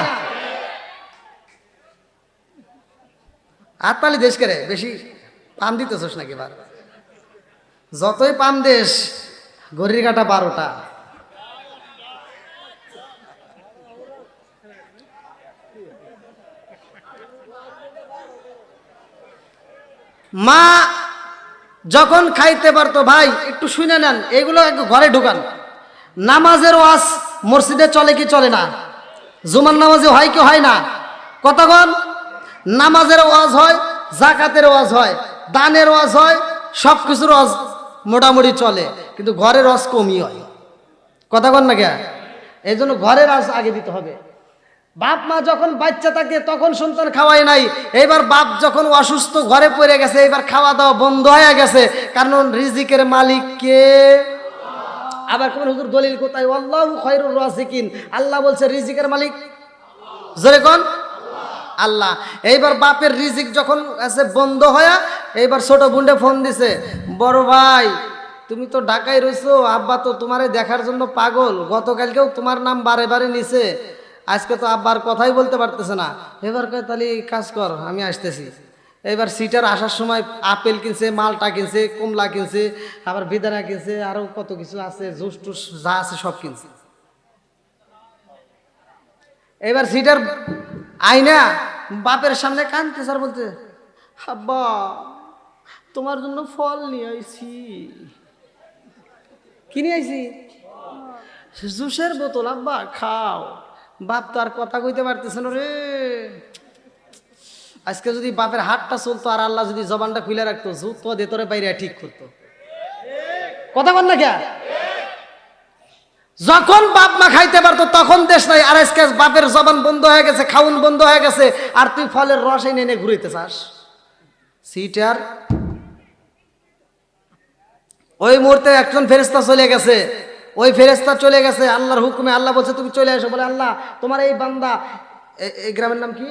হাততালি দেশ করে বেশি পাম দিতেছস নাকি? এবার যতই পাম দেশ, ঘড়ির কাটা 12টা। মা যখন খাইতে পারতো, ভাই একটু শুনে নেন, এগুলো একটু ঘরে ঢুকান। নামাজের ওয়াজ মসজিদে চলে কি চলে না? জুমার নামাজে হয় কি হয় না? কতক্ষণ নামাজের ওয়াজ হয়, জাকাতের ওয়াজ হয়, দানের ওয়াজ হয়, সব কিছুর ওয়াজ মোটামুটি চলে, কিন্তু ঘরের ওয়াজ কমই হয়। কতক্ষণ না কে? এই জন্য ঘরের ওয়াজ আগে দিতে হবে। বাপ মা যখন বাচ্চা থাকে তখন সন্তান খাওয়ায় নাই, এইবার বাপ যখন অসুস্থ ঘরে পড়ে গেছে, এইবার খাওয়া দাওয়া বন্ধ হয়ে গেছে, কারণ রিজিকের মালিক কে? আবার কোন হুজুর দলিল কোথায়? আল্লাহু খায়রুর রাযিকিন, আল্লাহ বলছে রিজিকের মালিক জোরে কোন? আল্লাহ। এইবার বাপের রিজিক যখন আছে বন্ধ হয়ে, এইবার ছোট বোনটা ফোন দিছে, বড় ভাই তুমি তো ঢাকায় রইছো, আব্বা তো তোমারে দেখার জন্য পাগল, গতকালকেও তোমার নাম বারে বারে নিছে, আজকে তো আব্বার কথাই বলতে পারতেছে না। এবার কয় তাহলে কাজ কর, আমি আসতেছি। এবার সিটার আসার সময় আপেল কিনছে, মালটা কিনছে, কমলা কিনছে, আবার বেদানা কিনছে, আরো কত কিছু আছে, জুস টুস যা আছে সব কিনছে। এবার সিটার আইনা বাপের সামনে কাঁদতেছে আর বলতে, আব্বা তোমার জন্য ফল নিয়ে আইছি। কি নিয়ে আইছি? জুসের বোতল, আব্বা খাও। বাপ তো আর কথা কইতে পারতেছে না রে। আজকে যদি বাপের হাতটা চলতো আর আল্লাহ যদি জবানটা খুলে রাখতো, জুতো দিয়ে তোরে বাইরে ঠিক করতো। কথা বল না কে? যখন বাপ মা খাইতে পারতো তখন দেশ নাই, আর আজকে বাপের জবান বন্ধ হয়ে গেছে, খাউন বন্ধ হয়ে গেছে, আর তুই ফলের রস এনে এনে ঘুরাইতে চাস। সিটার ওই মুহূর্তে একজন ফেরেশতা চলে গেছে, ওই ফেরেশতা চলে গেছে আল্লাহর হুকুমে। আল্লাহ বলছে তুমি চলে আসো। বলে আল্লাহ তোমার এই বান্দা, এই গ্রামের নাম কি?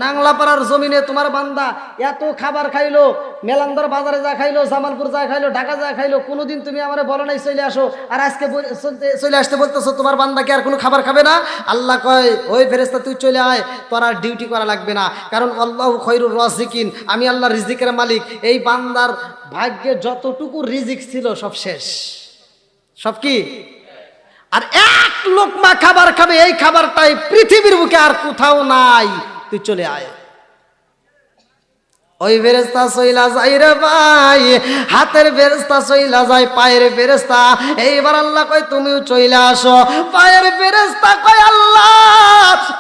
নাংলাপাড়ার জমিনে তোমার বান্দা এত খাবার খাইলো, মেলান্দর বাজারে যা খাইলো, জামালপুর যা খাইলো, ঢাকা যা খাইলো, কোনোদিন তুমি আমারে বলো নাই চলে আসো, আর আজকে চলে আসতে বলতেছো তোমার বান্দা কি আর কোনো খাবার খাবে না? আল্লাহ কয় ওই ফেরেশতা তুই চলে আয়, তোর আর ডিউটি করা লাগবে না, কারণ আল্লাহু খায়রুর রাযিকিন, আমি আল্লাহ রিজিকের মালিক। এই বান্দার ভাগ্যে যতটুকু রিজিক ছিল সব শেষ। সব কি? আর এক লোকমা খাবার খাবে, এই খাবারটাই পৃথিবীর বুকে আর কোথাও নাই, তুই চলে আয়। ওই ফেরেশতা চইলা যায় রে ভাই, হাতের ফেরেশতা চইলা যায়, পায়ের ফেরেশতা। এইবার আল্লাহ কয় তুমিও চইলা আসো। পায়ের ফেরেশতা কয় আল্লাহ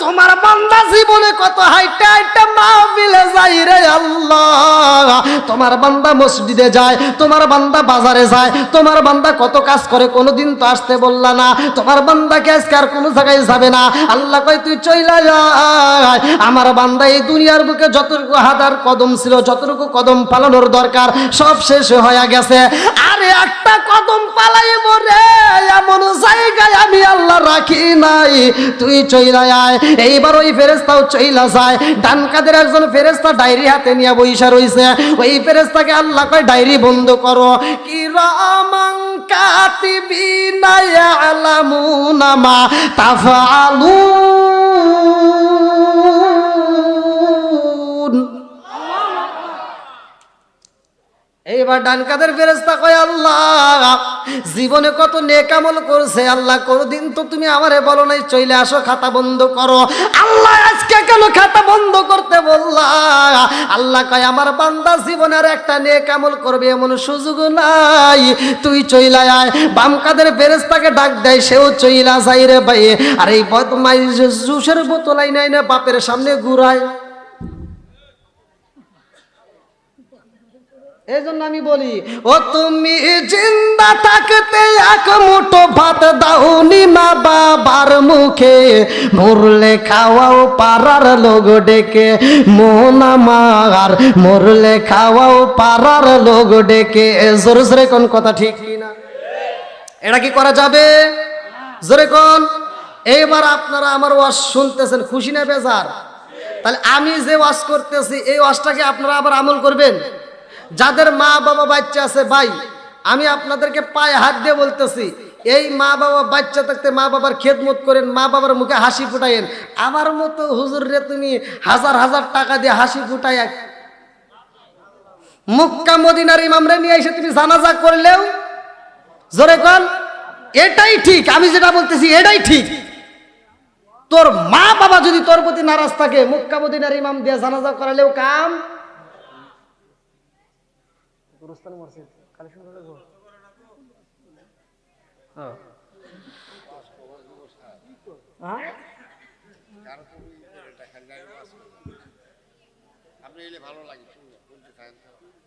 তোমার বান্দা জীবনে কত হাইটা হাইটা মাহফিলে যায় রে আল্লাহ, তোমার বান্দা মসজিদে যায়, তোমার বান্দা বাজারে যায়, তোমার বান্দা কত কাজ করে, কোনোদিন তো আসতে বললা না, তোমার বান্দাকে আজকে আর কোনো জায়গায় যাবে না। আল্লাহ কয় তুই চইলা যায়, আমার বান্দা এই দুনিয়ার বুকে যতটুকু হাজার কদম ছিল, যতটুকু কদম পালানোর দরকার সব শেষ হয়ে গেছে, আরে একটা কদম পালাইব রে এমন জায়গায় আমি আল্লাহ রাখি নাই, তুই চইলা আয়। এইবার ওই ফেরেশতাও চইলা যায়। ডান কাদের একজন ফেরেশতা ডায়েরি হাতে নিয়ে বইসা রইছে, ওই ফেরেশতাকে আল্লাহ কয় ডায়েরি বন্ধ করো। কিরামান কাতিবিনা ইয়ালামুনা মা তাফআলুন। এইবার ডান কাদের ফেরেশতা কয় আল্লাহ জীবনে কত নেক আমল করছে, আল্লাহ কোনদিন তো তুমি আমারে বলো নাই চলে আসো খাতা বন্ধ করো, আল্লাহ আজকে কেন খাতা বন্ধ করতে বললা? আল্লাহ কয় আমার বান্দা জীবনে আর একটা নেক আমল করবে এমন সুযোগ নাই, তুই চইলা আয়। বাম কাদের ফেরেশতাকে ডাক দেয়, সেও চইলা যায় রে ভাই। আর এই বদমাইশ জুসের বোতল আইনা আইনা বাপের সামনে ঘুরায়। এই জন্য আমি বলি, ও তুমি জিন্দা থাকতে এক মুঠো ভাত দাওনি মা বাবার মুখে, মরলে খাওয়াও পাড়ার লোক ডেকে, মন আমার মরলে খাওয়াও পাড়ার লোক ডেকে। জোরে জোরে কোন কথা ঠিক কিনা? এটা কি করা যাবে? জোরে কোন। এইবার আপনারা আমার ওয়াজ শুনতেছেন, খুশি না বেজার? তাহলে আমি যে ওয়াজ করতেছি এই ওয়াজটাকে আপনারা আবার আমল করবেন। যাদের মা বাবা বাচ্চা আছে ভাই, আমি আপনাদেরকে পায়ে হাত দিয়ে বলতেছি, এই মা বাবা বাচ্চা থাকতে মা বাবার খেদমত করেন, মা বাবার মুখে হাসি ফুটাইয়েন। আমার মতো হুজুর রে তুমি হাজার হাজার টাকা দিয়ে হাসি ফুটাই মক্কা মদিনার ইমামরে নিয়ে এসে তুমি জানাজা করলেও জোরে কন এটাই ঠিক। আমি যেটা বলতেছি এটাই ঠিক। তোর মা বাবা যদি তোর প্রতি নারাজ থাকে, মক্কা মদিনার ইমাম দিয়ে জানাজা করালেও কাম।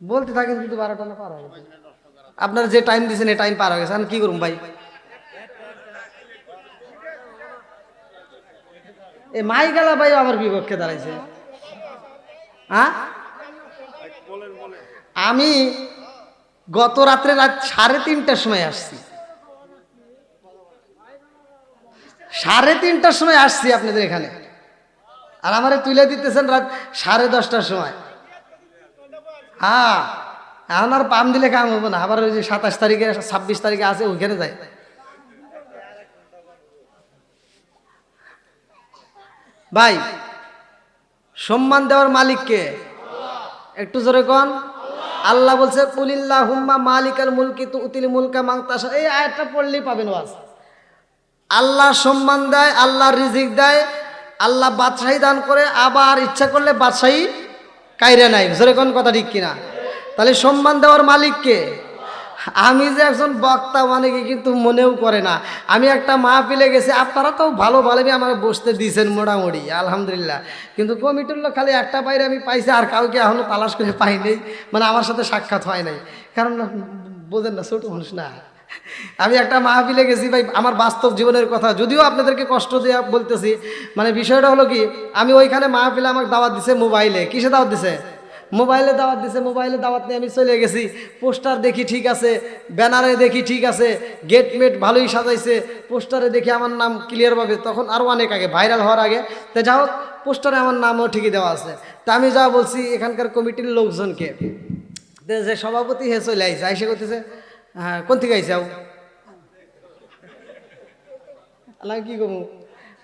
বলতে থাকেন কিন্তু 12টা না পার হয়ে গেছে। আপনারা যে টাইম দিয়েছেন এই টাইম পার হয়ে গেছে। আমি কি করুন ভাই? এই মাই গেলা ভাই আমার বিপক্ষে দাঁড়াইছে। হ্যাঁ, আমি গত রাত্রে রাত 3:30টার সময় আসছি। 3:30টার সময় আসছি আপনাদের এখানে, আর আমারে তুলে দিতেছেন রাত 10:30টার সময়। হ্যাঁ, এখন আর পাম দিলে কাম হবো না। আবার ওই যে 27 তারিখে 26 তারিখে আছে ওইখানে যাই। ভাই, সম্মান দেওয়ার মালিককে একটু জোরে কোন। আল্লাহ বলছে কুলিল্লাহুম্মা মালিকাল মুলকি তুতিল মুলকা মান তাশা। এই আয়াতটা পড়লেই পাবেন ওয়াজ। আল্লাহ সম্মান দেয়, আল্লাহ রিজিক দেয়, আল্লাহ বাদশাহী দান করে, আবার ইচ্ছা করলে বাদশাহী কাইরে নাই। জোরে কোন কথা ঠিক কিনা? তাহলে সম্মান দেওয়ার মালিককে। আমি যে একজন বক্তা অনেকে কিন্তু মনেও করে না। আমি একটা মাহফিলে গেছি, আপনারা তো ভালো ভালোই আমার বসতে দিয়েছেন মোটামুটি আলহামদুলিল্লাহ, কিন্তু কমিটির লোক খালি একটা বাইরে আমি পাইছি, আর কাউকে এখনো তালাশ করে পাই নাই। মানে আমার সাথে সাক্ষাৎ হয় নাই, কারণ বোঝেন না, ছোট মানুষ না। আমি একটা মাহফিলে গেছি ভাই, আমার বাস্তব জীবনের কথা, যদিও আপনাদেরকে কষ্ট দিয়ে বলতেছি। মানে বিষয়টা হলো কি, আমি ওইখানে মাহফিলে আমাকে দাওয়াত দিছে মোবাইলে। কিসে দাওয়াত দিছে? মোবাইলে দাওয়াত দিছে। মোবাইলে দাওয়াত নিয়ে আমি চলে গেছি। পোস্টার দেখি ঠিক আছে, ব্যানারে দেখি ঠিক আছে, গেট মেট ভালোই সাজাইছে। পোস্টারে দেখি আমার নাম ক্লিয়ারভাবে, তখন আরও অনেক আগে, ভাইরাল হওয়ার আগে। তো যা হোক, পোস্টারে আমার নামও ঠিকই দেওয়া আছে। তা আমি যা বলছি এখানকার কমিটির লোকজনকে, যে সভাপতি হে চলে আইসে, আইসে করতেছে হ্যাঁ কোন থেকে আইসে আল্লাহ কি কমু।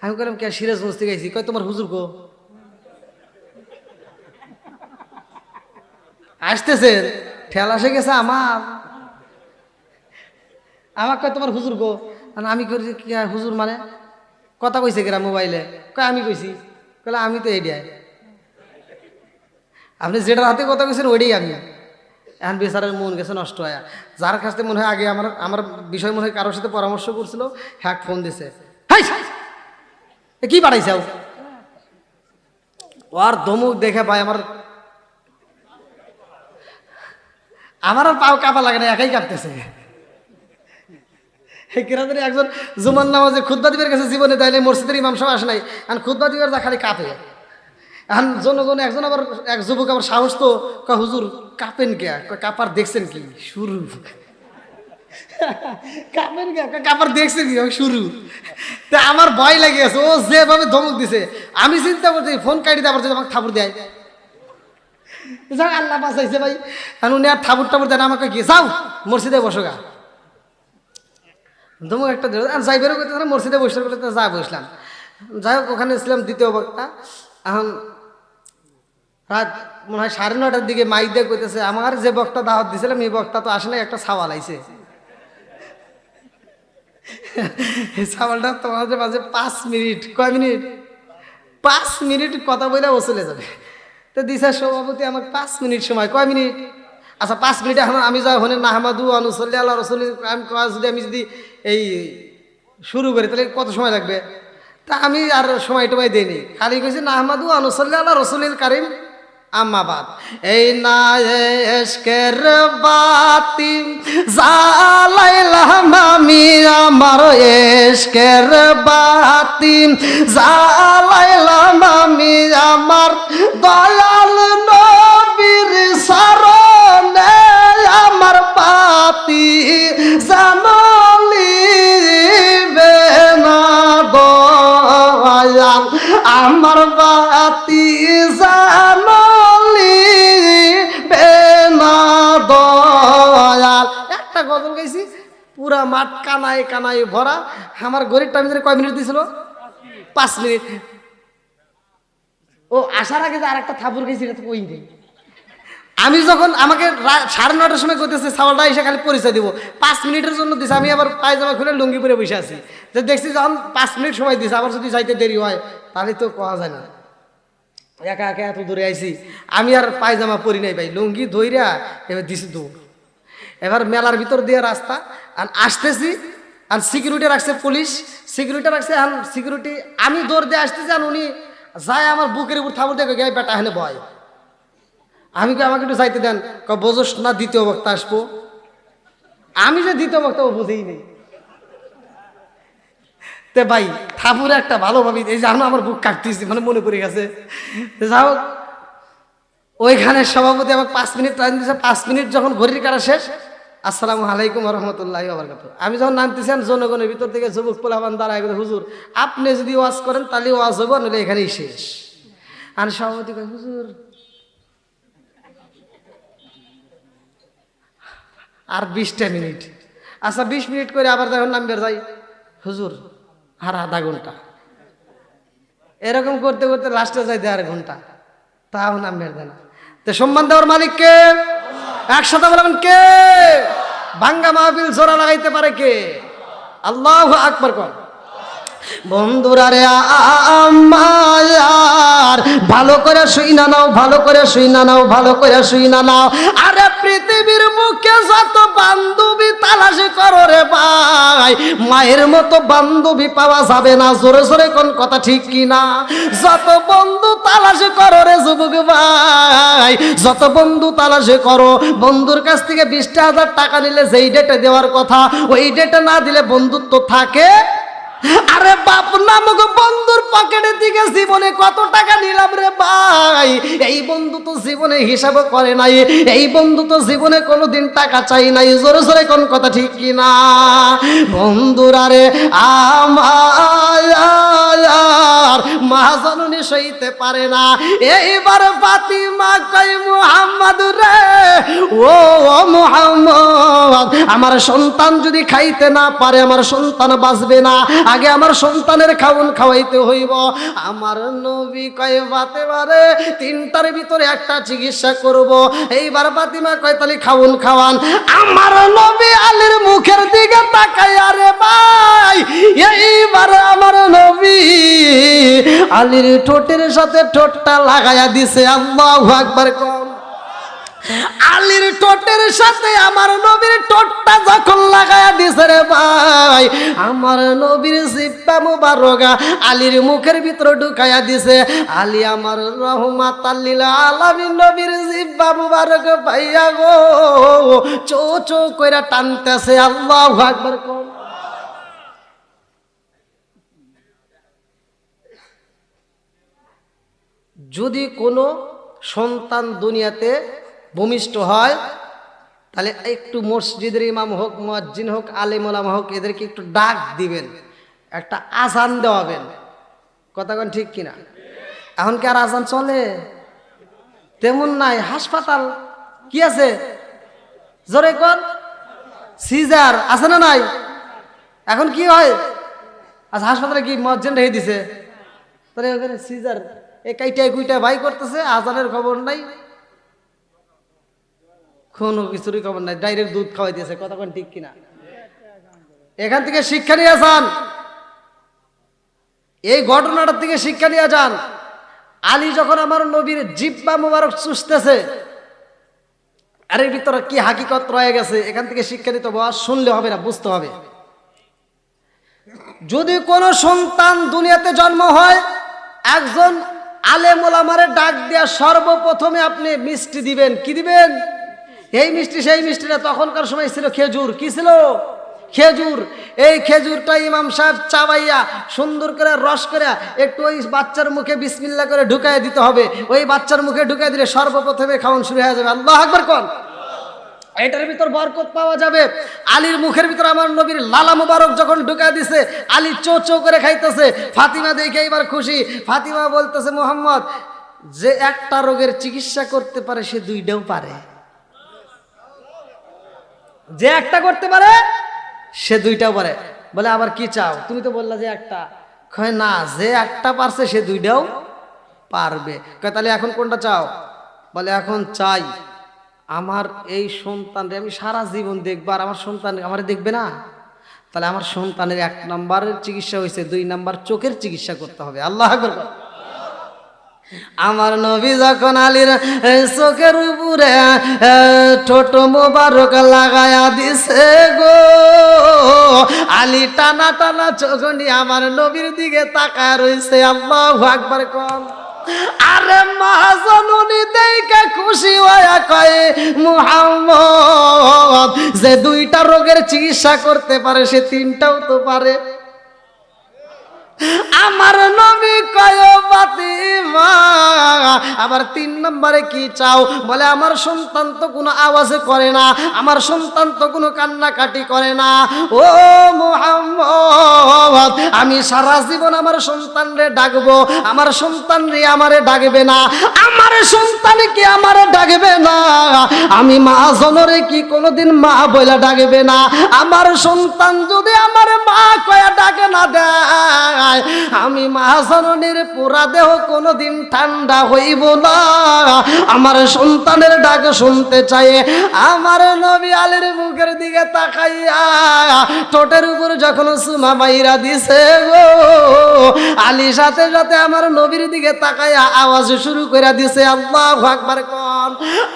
আমি করলাম কে? সিরাজগঞ্জ থেকে আইসি। কয় তোমার হুজুর কো? আসতেছেন ঠেলা এসে গেছে আমার কয় তোমার হুজুর গো। আমি করি হুজুর মানে কথা কইছে কেরা মোবাইলে? কয় আমি কইছি। কইলে আমি তো এইটাই, আপনি যেটার হাতে কথা কইছেন ওইটাই আমি। এখন বেচারের মন গেছে নষ্ট হয়। যার কাছ থেকে মনে হয় আগে আমার বিষয় মনে হয় কারোর সাথে পরামর্শ করছিল, হ্যাক ফোন দিছে, কি পাঠাইছে ওর ধমুক দেখে ভাই আমার আর পাও কাঁপা লাগে না, একাই কাঁপতেছে। কেরাদের একজন জুমার নামাজে খুতবা দিবের কাছে জীবনে দেয়নি, মসজিদের ইমাম সাহেব আসে নাই, এখন খুতবা দিবের যা খালি কাঁপে। এখন জনগণ একজন আবার এক যুবক আবার সাহস তো কয় হুজুর কাঁপেন কে? কাপার দেখছেন কি? শুরু কাঁপেন কে? কাপার দেখছেন কি? শুরু। তা আমার ভয় লাগে গেছে, ও যেভাবে ধমক দিছে আমি চিন্তা করছি ফোন কাটি দিয়ে আবার যদি আমাকে থাপুর দেয়। যাক আল্লাহ বাঁচাইছে ভাই। এখন উনি আর থাপুর টাপুর দেন, আমাকে কি যাও মসজিদে বসো গা। ধমক একটা যাই বেরো করতে মসজিদে বসে করতে যা বসলাম। যাই হোক, ওখানে ছিলাম দ্বিতীয় বক্তা। এখন রাত মনে হয় 9:30টার দিকে মাইক দিয়ে কইতেছে, আমার যে বক্তা দাওয়াত দিয়েছিলাম এই বক্তা তো আসে না, একটা সাওয়াল আইছে। এই সাওয়ালটা তোমাদের মাঝে 5 মিনিট, কয় মিনিট? 5 মিনিট কথা বলে ও চলে যাবে। তো দিশা সভাপতি আমাকে 5 মিনিট সময়। কয় মিনিট? আচ্ছা 5 মিনিট। এখন আমি যা হনে নাহমাদু আনুসল্লি আল্লাহ রসুল আমি যদি এই শুরু করি তাহলে কত সময় লাগবে? তা আমি আর সময় টময় দিইনি, খালি কইছি নাহমাদু আনুসল্লি আল্লাহ রসুলিল কারিম আম্মাবাদ। এই না এশকের বাতি জ্বালাইলাম আমি, আমার এশকের বাতি জ্বালাইলাম আমি, আমার দয়াল নবীর শরণে আমার বাতি জানলিবে না দয়াল, আমার বাতি জানলিবে না দয়াল। একটা গজল গাইছি, পুরা মাঠ কানায় কানায় ভরা। আমার গরিব টাইম কয় মিনিট দিছিল? 5 মিনিট। ও আসার আগে যে আর একটা থাপুর গেছি এটা তো কই নেই। আমি যখন আমাকে 9:30টার সময় করতেছে সাওয়ালটা এসে খালি পরিচয় দিব, 5 মিনিটের জন্য দিছে। আমি আবার পায়জামা খুলে লুঙ্গি পরে বসে আছি, যে দেখছি যখন 5 মিনিট সময় দিছে, আবার যদি যাইতে দেরি হয় তাহলে তো কোয়া যায় না। একা একা এত দূরে আইছি, আমি আর পায়জামা পরি নাই ভাই, লুঙ্গি ধইরা এবার দিছি দৌড়। এবার মেলার ভিতর দিয়ে রাস্তা আর আসতেছি, আর সিকিউরিটি রাখছে পুলিশ, সিকিউরিটি রাখছে। আর সিকিউরিটি আমি দৌড় দিয়ে আসতেছি, আর উনি যায় আমার বুকের উপর থাবর দেখে গায়ে বেটা হেনে ভয়। আমি আমাকে একটু যাইতে দেন, বোঝোস না দ্বিতীয় বক্তা আসবো। আমি যে দ্বিতীয় বক্তা ও বুঝেই নেই। তে ভাই থাপুরে একটা ভালোভাবে এই যে আমার বুক কাটতেছি, মানে মনে পড়ে গেছে। যাও ওইখানে সভাপতি আমাকে 5 মিনিট টাইম দিয়েছে। 5 মিনিট যখন ঘড়ির কাটা শেষ, আসসালামু আলাইকুম রহমতুল্লাহি ওয়া বারাকাতুহু। আমি যখন নামতেছেন জনগণের ভিতর থেকে যুবক পোলাপান দাঁড়ায়, হুজুর আপনি যদি ওয়াজ করেন তাহলে ওয়াজ হবো, নাহলে এখানেই শেষ। আর সভাপতি কয়, হুজুর আর 20টা মিনিট। আচ্ছা 20 মিনিট করে আবার যখন নামবে যাই, হুজুর আর আধা ঘন্টা। এরকম করতে করতে লাস্টে যাই 1.5 ঘন্টা, তাও নামবে দেয় না। তো সম্মান দেওয়ার মালিককে একসাথে বলবেন কে? ভাঙ্গা মাহফিল জোড়া লাগাইতে পারে কে? আল্লাহু আকবার কর। বন্ধুরা রে আমার ভালো করে শুই না নাও, ভালো করে শুই না নাও, ভালো করে শুই না নাও। আরে পৃথিবীর মুখে যত বান্ধবী তালাশ করো রে ভাই, মায়ের মতো বান্ধবী পাওয়া যাবে না। জোরে জোরে কোন কথা ঠিক কি না? যত বন্ধু তালাশ করো রে যুবক ভাই, যত বন্ধু তালাশ করো, বন্ধুর কাছ থেকে 20,000 টাকা নিলে যেই ডেটে দেওয়ার কথা ওই ডেটে না দিলে বন্ধুত্ব থাকে? আরে বাপ নামক বন্ধুর পকেটের দিকে জীবনে কত টাকা নিলাম রে ভাই, এই বন্ধু তো জীবনে হিসাব করে নাই, এই বন্ধু তো জীবনে কোনোদিন টাকা চাই নাই। জোরে জোরে কোন কথা ঠিক কিনা? বন্ধুরা রে আমার মা জননী সইতে পারে না। এইবার ফাতিমা কই মুহাম্মদ রে, ও মুহাম্মদ আমার সন্তান যদি খাইতে না পারে আমার সন্তান বাঁচবে না, আগে আমার সন্তানের খাওন খাওয়াইতে হইব। আমার নবী কয় ফাতিমা রে 3টার ভিতরে একটা চিকিৎসা করব। এইবার ফাতিমা কয় তাহলে খাওন খাওয়ান। আমার নবী আলীর মুখের দিকে তাকায়, আরে ভাই এইবার আমার নবী আলীর ঠোঁটের সাথে ঠোঁটটা লাগায়া দিছে। আল্লাহু আকবার কর। আলীর ঠোঁটের সাথে আমার নবীর ঠোঁটটা যখন লাগায়া দিছে রে ভাই, আমার নবীর জিহ্বা মুবারকা আলীর মুখের ভিতরে ঢুকায়া দিছে। আলী আমার রহমাতাল লিল আলামিন নবীর জিহ্বা মুবারক পাইয়া গো চো চো কইরা টানতেছে। আল্লাহু আকবার কোন। যদি কোনো সন্তান দুনিয়াতে ভূমিষ্ঠ হয় তাহলে একটু মসজিদের ইমাম হোক, মুয়াজ্জিন হোক, আলেম ওলামা হোক, এদেরকে একটু ডাক দিবেন, একটা আজান দেওয়াবেন। কথা কোন ঠিক কিনা? এখন কি আর আজান চলে? তেমন নাই। হাসপাতাল কি আছে? জোরে কোন। সিজার আছে না নাই? এখন কি হয়? আচ্ছা হাসপাতালে কি মুয়াজ্জিন রেখে দিছে, তাহলে ওখানে সিজার এই কাইটায় কুইটা ভাই করতেছে, আজানের খবর নাই, কোনো কিছুরই খবর নাই, ডাইরেক্ট দুধ খাওয়াই দিয়েছে। কথা কোন ঠিক কিনা? এখান থেকে শিক্ষা নিয়ে যান, এই ঘটনাটার থেকে শিক্ষা নিয়ে যান। আলী যখন আমার নবীর জিহ্বা মুবারক চুষতেছে, আর এর ভিতরে কি হাকিকত রয়ে গেছে, এখান থেকে শিক্ষা নিতে হবে। শুনলে হবে না, বুঝতে হবে। যদি কোনো সন্তান দুনিয়াতে জন্ম হয়, একজন আলেম ওলামারে ডাক দেয়া সর্বপ্রথমে আপনি মিষ্টি দিবেন। কি দিবেন? এই মিষ্টি সেই মিষ্টিটা তখনকার সময় ছিল খেজুর। কি ছিল? খেজুর। এই খেজুরটা ইমাম সাহেব চাবাইয়া সুন্দর করে রস করে একটু ওই বাচ্চার মুখে বিসমিল্লাহ করে ঢুকাই দিতে হবে। ওই বাচ্চার মুখে ঢুকাই দিলে সর্বপ্রথমে খাওয়ান শুরু হয়ে যাবে। আল্লাহু আকবার কোন। এটার ভিতর বরকত পাওয়া যাবে। আলীর মুখের ভিতর আমার নবীর লালা মুবারক যখন ঢুকাই দিছে, আলী চো চো করে খাইতেছে। ফাতিমা দেখে এবার খুশি। ফাতিমা বলতেছে, মুহাম্মদ যে একটা রোগের চিকিৎসা করতে পারে সে দুইটাও পারে। যে একটা করতে পারে সে দুইটাও পারে। বলে আবার কি চাও? তুমি তো বললা যে একটা। কয় না, যে একটা পারছে সে দুইটাও পারবে। কয় তাহলে এখন কোনটা চাও? বলে এখন চাই আমার এই সন্তানরে আমি সারা জীবন দেখবো, আর আমার সন্তান আমার দেখবে না। তাহলে আমার সন্তানের 1 নম্বরের চিকিৎসা হয়েছে, 2 নম্বর চোখের চিকিৎসা করতে হবে। আল্লাহ আকবার। আমার নবী যখন আলীর চোখের উপরে ঠোঁট মোবারক লাগায়া দিছে গো, আলী টানা টানা চোখ নিয়ে আমার নবীর দিকে তাকায় রইছে। আল্লাহু আকবার কোন। আরে মা জননী দেখে খুশি হয়ে কয় মুহাম্মদ যে 2টা রোগের চিকিৎসা করতে পারে সে 3টাও তো পারে। আমার নবী কয় ফাতিমা আবার 3 নম্বরে কি চাও? বলে আমার সন্তান তো কোনো আওয়াজে করে না, আমার সন্তান তো কোনো কান্নাকাটি করে না। ও মুহাম্মদ আমি সারা জীবন আমার সন্তানরে ডাকবো, আমার সন্তান রে আমারে ডাকবে না, আমার সন্তান কি আমারে ডাকবে না, আমি মা জনরে কি কোনোদিন মা বইলা ডাকবে না, আমার সন্তান যদি আমার মা কয়া ডাকে না দেয় আমি মা জননীর পুরা দেহ কোনোদিন ঠান্ডা হইব না। আমার সন্তানের ডাক শুনতে চাই। আমার নবী আলীর মুখের দিকে তাকাইয়া ঠোঁটের উপর যখন সুমা মাইরা দিছে গো, আলী সাথে সাথে আমার নবীর দিকে তাকাইয়া আওয়াজ শুরু করে দিছে আল্লাহু আকবার কোন।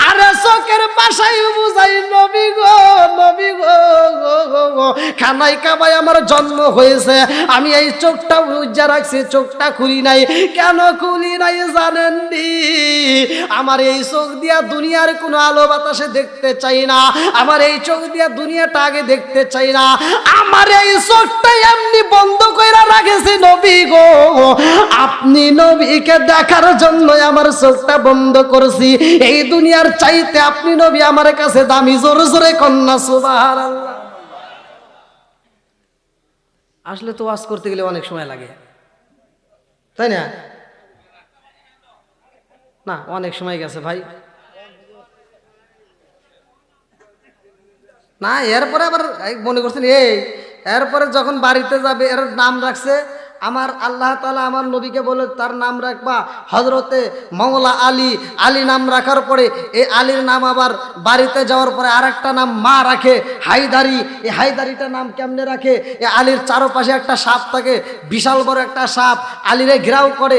আরে চোখের পাশাই বুঝাই নবী গো, নবী গো, খানায় কাবায় আমার জন্ম হয়েছে, আমি এই চোখটা উজ্জা রাখছি, চোখটা খুলি নাই। কেন খুলি নাই জানেন নি? আমার এই চোখ দিয়া দুনিয়ার কোনো আলো বাতাসে দেখতে চাই না, আমার এই চোখ দিয়া দুনিয়াটা আগে দেখতে চাই না, আমার এই চোখটা এমনি বন্ধ কইরা রাখেছি নবী গো, আপনি নবীকে দেখার জন্য আমার চোখটা বন্ধ করছি। এই দুনিয়ার চাইতে আপনি নবী আমার কাছে দামি। জোরে জোরে কন্যা সুবহানাল্লাহ। আসলে তো ওয়াজ করতে গেলে অনেক সময় লাগে, তাই না? না অনেক সময় গেছে ভাই। না এরপরে আবার মনে করছেন এরপরে যখন বাড়িতে যাবে এর নাম রাখছে আমার আল্লাহ তাআলা আমার নবীকে বলে তার নাম রাখবা হযরতে মওলা আলী। আলী নাম রাখার পরে এই আলীর নাম আবার বাড়িতে যাওয়ার পরে আরেকটা নাম মা রাখে হায়দারি। এই হায়দারিটা নাম কেমনে রাখে? এই আলীর চারপাশে একটা সাপ থাকে, বিশাল বড় একটা সাপ, আলীরে ঘেরাও করে।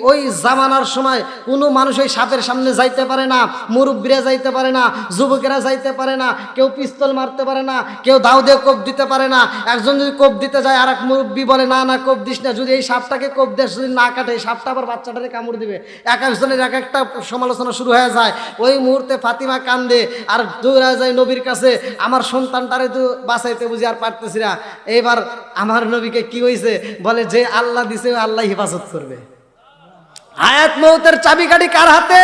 ওই জামানার সময় কোনো মানুষ ওই সাপের সামনে যাইতে পারে না, মুরব্বীরা যাইতে পারে না, যুবকেরা যাইতে পারে না, কেউ পিস্তল মারতে পারে না, কেউ দাও দিয়ে কোপ দিতে পারে না। একজন যদি কোপ দিতে যায় আর এক মুরব্বী বলে না না কোপ দিস না, যদি এই সাপটাকে কোপ দেশ যদি না কাটে সাপটা আবার বাচ্চাটাকে কামড় দিবে। এক একজনের এক একটা সমালোচনা শুরু হয়ে যায়। ওই মুহূর্তে ফাতিমা কান্দে আর দৌড়া যায় নবীর কাছে, আমার সন্তানটারে তো বাঁচাইতে বুঝি আর পারতেছি না। এইবার আমার নবীকে কি হয়েছে? বলে যে আল্লাহ দিছে আল্লাহ হেফাজত করবে। হায়াত মৌতের চাবিকাঠি কার হাতে?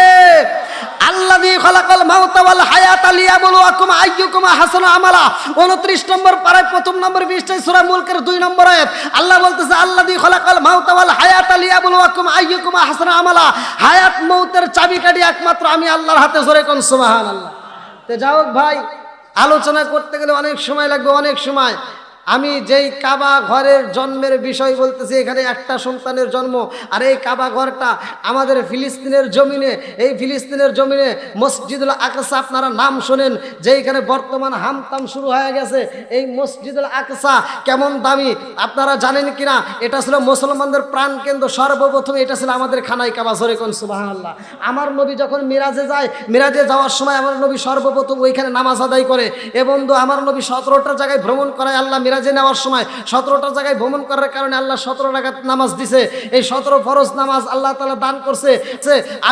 আল্লাযী খালাকাল মাউতা ওয়াল হায়াতা লিয়াবলুয়াকুম আইয়ুকুম আহসানু আমালা। 29 নম্বর পারায় 1 নম্বর পৃষ্ঠায় সূরা মুলকের 2 নম্বর আয়াত আল্লাহ বলতেছে আল্লাযী খালাকাল মাউতা ওয়াল হায়াতা লিয়াবলুয়াকুম আইয়ুকুম আহসানু আমালা। হায়াত মৌতের চাবিকাঠি একমাত্র আমি আল্লাহর হাতে। জোরে কোন সুবহানাল্লাহ। তো যাও ভাই, আলোচনা করতে গেলে অনেক সময় লাগবে, অনেক সময়। আমি যেই কাবা ঘরের জন্মের বিষয় বলতেছি, এখানে একটা সন্তানের জন্ম, আর এই কাবা ঘরটা আমাদের ফিলিস্তিনের জমিনে। এই ফিলিস্তিনের জমিনে মসজিদুল আকসা আপনারা নাম শোনেন, যেইখানে বর্তমান হামতাম শুরু হয়ে গেছে। এই মসজিদুল আকসা কেমন দামি আপনারা জানেন কিনা? এটা ছিল মুসলমানদের প্রাণকেন্দ্র। সর্বপ্রথম এটা ছিল আমাদের খানায় কাবা। জোরে কোন সুবহানাল্লাহ। আমার নবী যখন মিরাজে যায়, মিরাজে যাওয়ার সময় আমার নবী সর্বপ্রথম ওইখানে নামাজ আদায় করে। এ বন্ধু, আমার নবী 17টা জায়গায় ভ্রমণ করায়। আল্লাহ মিরাজে নেওয়ার সময় 17টা জায়গায় ভ্রমণ করার কারণে আল্লাহ 17 রাকাত নামাজ দিছে। এই 17 ফরজ নামাজ আল্লাহ তাআলা দান করছে।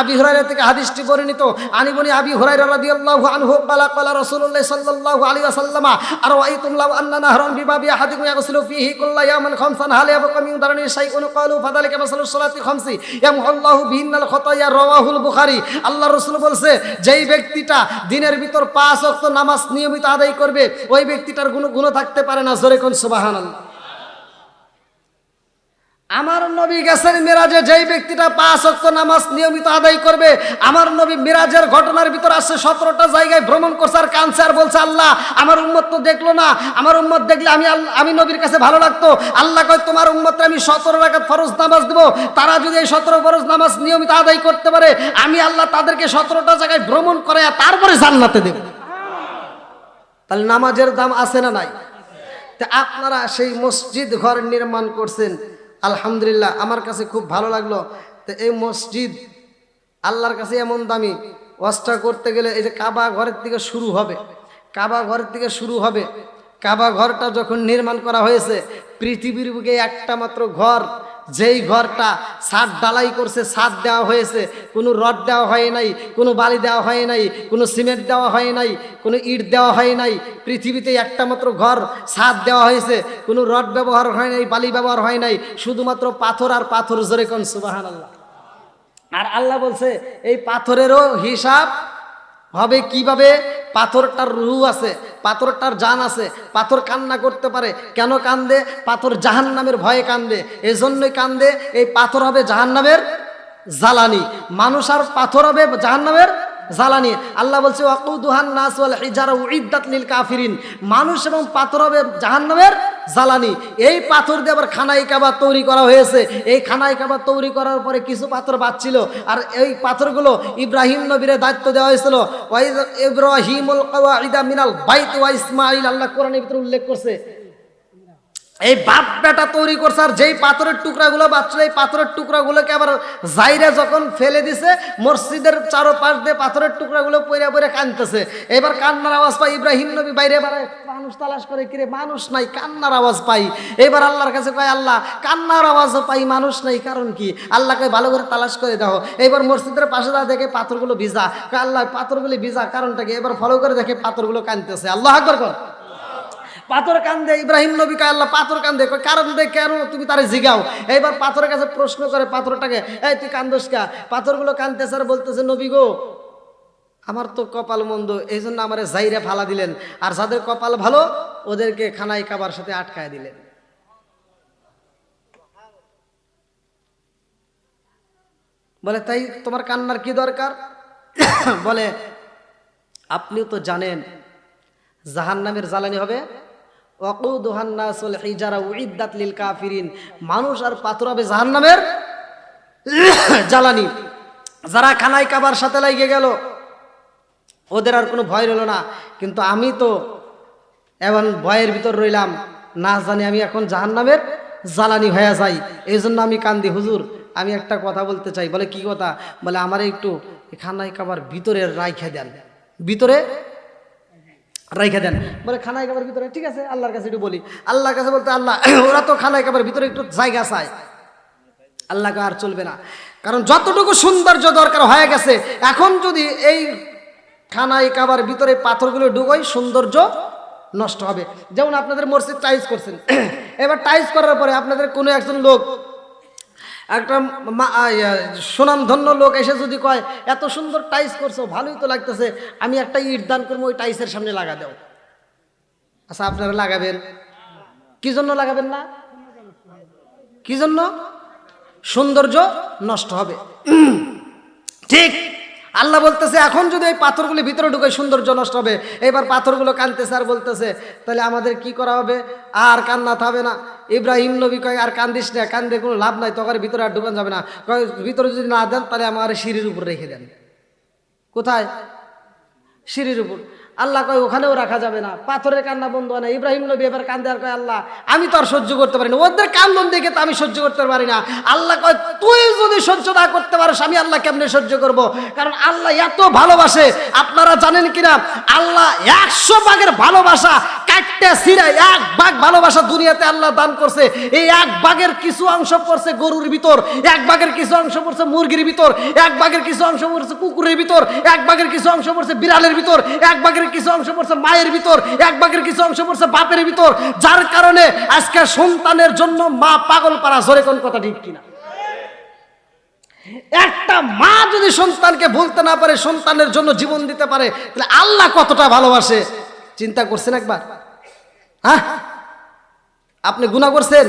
আবি হুরায়রা থেকে হাদিসটি বর্ণিত। আনিবনি আবি হুরায়রা রাদিয়াল্লাহু আনহু ক্বালা ক্বালা রাসূলুল্লাহ সাল্লাল্লাহু আলাইহি ওয়াসাল্লাম আরাআইতুম লাউ আন্না নাহরান বিবাবি আহাদিকুম ইয়াগসিলু ফীহি কুল্লা ইয়াওমিন খামসান হাল ইয়াবকা মিন দারনি শাইউন ক্বালু ফাযালিকা মাসালুস সালাতি খামসি ইয়ামহুল্লাহু বিহিন্নাল খাতায়া। রাওয়াহুল বুখারী। আল্লাহ রাসূল বলছে যেই ব্যক্তিটা দিনের ভিতর 5 ওয়াক্ত নামাজ নিয়মিত আদায় করবে ওই ব্যক্তিটার কোনো গুনাহ থাকতে পারে না। জোরে কোন সুবহানাল্লাহ। আমার নবী গেছেন মেরাজে, যেই ব্যক্তিটা 5 ওয়াক্ত নামাজ নিয়মিত আদায় করবে, আমার নবী মেরাজের ঘটনার ভিতর আসছে 17টা জায়গায় ভ্রমণ করছে আর কাঁদছে আর বলছে, আল্লাহ আমার উম্মত তো দেখলো না, আমার উম্মত দেখলে আমি নবীর কাছে ভালো লাগতো। আল্লাহ কয় তোমার উম্মতকে আমি 17 রাকাত ফরজ নামাজ দেব, তারা যদি এই 17 ফরজ নামাজ নিয়মিত আদায় করতে পারে, আমি আল্লাহ তাদেরকে 17টা জায়গায় ভ্রমণ করে তারপরে জান্নাতে দেব। তাহলে নামাজের দাম আছে না নাই? তা আপনারা সেই মসজিদ ঘর নির্মাণ করছেন, আলহামদুলিল্লাহ, আমার কাছে খুব ভালো লাগলো। তো এই মসজিদ আল্লাহর কাছে এমন দামি, ওয়াজটা করতে গেলে এই যে কাবা ঘরের থেকে শুরু হবে, কাবা ঘরের থেকে শুরু হবে। কাবা ঘরটা যখন নির্মাণ করা হয়েছে, পৃথিবীর বুকে একটা মাত্র ঘর, যেই ঘরটা ছাদ ঢালাই করছে, ছাদ দেওয়া হয়েছে, কোনো রড দেওয়া হয় নাই, কোনো বালি দেওয়া হয় নাই, কোনো সিমেন্ট দেওয়া হয় নাই, কোনো ইট দেওয়া হয় নাই। পৃথিবীতে একটা মাত্র ঘর ছাদ দেওয়া হয়েছে, কোনো রড ব্যবহার হয় নাই, বালি ব্যবহার হয় নাই, শুধুমাত্র পাথর আর পাথর। জোরে কোন সুবহানাল্লাহ। আর আল্লাহ বলছে এই পাথরেরও হিসাব হবে কিভাবে? পাথরটার রূহ আছে, পাথরটার জান আছে, পাথর কান্না করতে পারে। কেন কান্দে? পাথর জাহান্নামের ভয়ে কান্দে, এজন্যই কান্দে। এই পাথর হবে জাহান্নামের জ্বালানি, মানুষ আর পাথর হবে জাহান্নামের জ্বালানি। আল্লাহ বলছে ওয়াকুদুহান নাস ওয়াল হিজারা উইদ্দাত লিল কাফিরিন, মানুষ এবং পাথর হবে জাহান্নামের জ্বালানি। এই পাথর দিয়ে আবার খানাই কাবা তৈরি করা হয়েছে। এই খানাই কাবা তৈরি করার পরে কিছু পাথর বাঁচছিল, আর এই পাথরগুলো ইব্রাহিম নবীর দায়িত্ব দেওয়া হয়েছিল। ইব্রাহিমুল কওয়াইদা মিনাল বাইত ওয়া ইসমাঈল, আল্লাহ কোরআনের ভিতরে উল্লেখ করছে। এই বাপ বেটা তৈরি করছে, আর যেই পাথরের টুকরাগুলো বাঁচছিল, এই পাথরের টুকরাগুলোকে আবার জাইরে যখন ফেলে দিছে, মসজিদের চারপাশ দিয়ে পাথরের টুকরাগুলো পইরা পইরা কাঁদতেছে। এবার কান্নার আওয়াজ পাই, ইব্রাহিম নবী বাইরে বাড়ায়, মানুষ তালাশ করে, কিরে মানুষ নাই, কান্নার আওয়াজ পাই। এবার আল্লাহর কাছে কয়, আল্লাহ কান্নার আওয়াজও পাই, মানুষ নাই, কারণ কি? আল্লাহকে ভালো করে তালাশ করে দাও। এবার মসজিদের পাশে যা দেখে পাথরগুলো ভিজা, আল্লাহ পাথরগুলি ভিজা, কারণটা কি? এবার ফলো করে দেখে পাথরগুলো কাঁদতেছে। আল্লাহ আকবার কর। পাথর কান্দে, ইব্রাহিম নবী কয়, আল্লাহ পাথর কান্দে, কারণ দে কেন? তুমি তারে জিগাও। এইবার পাথরের কাছে প্রশ্ন করে পাথরটাকে, এই তুই কান্দোস কা? পাথরগুলো কান্দতেছে আর বলতেছে, নবী গো আমার তো কপাল মন্দ, এই জন্য আমার জাইরে ফালা দিলেন, আর যাদের কপাল ভালো ওদেরকে খানাই কাবার সাথে আটকায় দিলেন। বলে তাই তোমার কান্নার কি দরকার? বলে আপনিও তো জানেন জাহান্নামের জ্বালানি হবে ওয়াকুদুহান নাস ওয়াল হিজারা উইদ্দাত লিল কাফিরিন, মানুষ আর পাথর হবে জাহান্নামের জ্বালানি। যারা খানাই কাবার সাথে লাগে গেল ওদের আর কোনো ভয় রইল না, কিন্তু আমি তো এখন ভয়ের ভিতর রইলাম, না জানি আমি এখন জাহান্নামের জ্বালানি হয়ে যাই, এই জন্য আমি কান্দি। হুজুর আমি একটা কথা বলতে চাই। বলে কি কথা? বলে আমার একটু খানাই কাবার ভিতরে রাইখা দেন, ভিতরে রাইখা দেন। বলে খানাই কাবার ভিতরে, ঠিক আছে আল্লাহর কাছে একটু বলি। আল্লাহর কাছে বলতে, আল্লাহ ওরা তো খানাই কাবার ভিতরে একটু জায়গা চায়। আল্লাহকে আর চলবে না, কারণ যতটুকু সৌন্দর্য দরকার হয়ে গেছে, এখন যদি এই খানাই কাবার ভিতরে পাথরগুলো ঢুকোই সৌন্দর্য নষ্ট হবে। যেমন আপনাদের মসজিদ টাইলস করছেন, এবার টাইলস করার পরে আপনাদের কোনো একজন লোক, একটা সুনামধন্য লোক এসে যদি কয় এত সুন্দর টাইলস করছো, ভালোই তো লাগতেছে, আমি একটা ইট দান করবো ওই টাইলসের সামনে লাগা দাও। আচ্ছা আপনারা লাগাবেন? কি জন্য লাগাবেন না? কি জন্য? সৌন্দর্য নষ্ট হবে। ঠিক আল্লাহ বলতেছে এখন যদি এই পাথরগুলি ভিতরে ঢুকে সৌন্দর্য নষ্ট হবে। এবার পাথরগুলো কাঁদতেছে আর বলতেছে তাহলে আমাদের কি করা হবে? আর কান্না থামবে না। ইব্রাহিম নবী কয় আর কান্দিস না, কান্দে কোনো লাভ নাই, তখন ভিতরে আর ঢুকান যাবে না। কয় ভিতরে যদি না দেন তাহলে আমার সিঁড়ির উপর রেখে দেন। কোথায়? সিঁড়ির উপর। আল্লাহ কয় ওখানেও রাখা যাবে না, পাথরের কান্না বন্ধ হয় না। ইব্রাহিম নবী এবার কান্দে আর কয় আল্লাহ আমি তো আর সহ্য করতে পারি না, ওদের কান্দন দেখে তো আমি সহ্য করতে পারি না। আল্লাহ কয় তুই যদি সহ্য না করতে পারিস আমি আল্লাহ কেমনে সহ্য করব? কারণ আল্লাহ এত ভালোবাসে। আপনারা জানেন কিনা আল্লাহ 100 ভাগের ভালোবাসা কাটতে ছিঁড়ে 1 ভাগ ভালোবাসা দুনিয়াতে আল্লাহ দান করছে। এই 1 ভাগের কিছু অংশ পড়ছে গরুর ভিতর, 1 ভাগের কিছু অংশ পড়ছে মুরগির ভিতর, 1 ভাগের কিছু অংশ পড়ছে কুকুরের ভিতর, 1 ভাগের কিছু অংশ পড়ছে বিড়ালের ভিতর, 1 ভাগের কিছু অংশ পড়ছে মায়ের ভিতর, 1 ভাগের কিছু অংশ পড়ছে বাপের ভিতর। যার কারণে আজকে সন্তানের জন্য মা পাগল পারা। জোরে কোন কথা ঠিক কিনা? একটা মা যদি সন্তানকে ভুলতে না পারে, সন্তানের জন্য জীবন দিতে পারে, তাহলে আল্লাহ কতটা ভালোবাসে চিন্তা করছেন একবার? হ্যাঁ আপনি গুনাহ করছেন?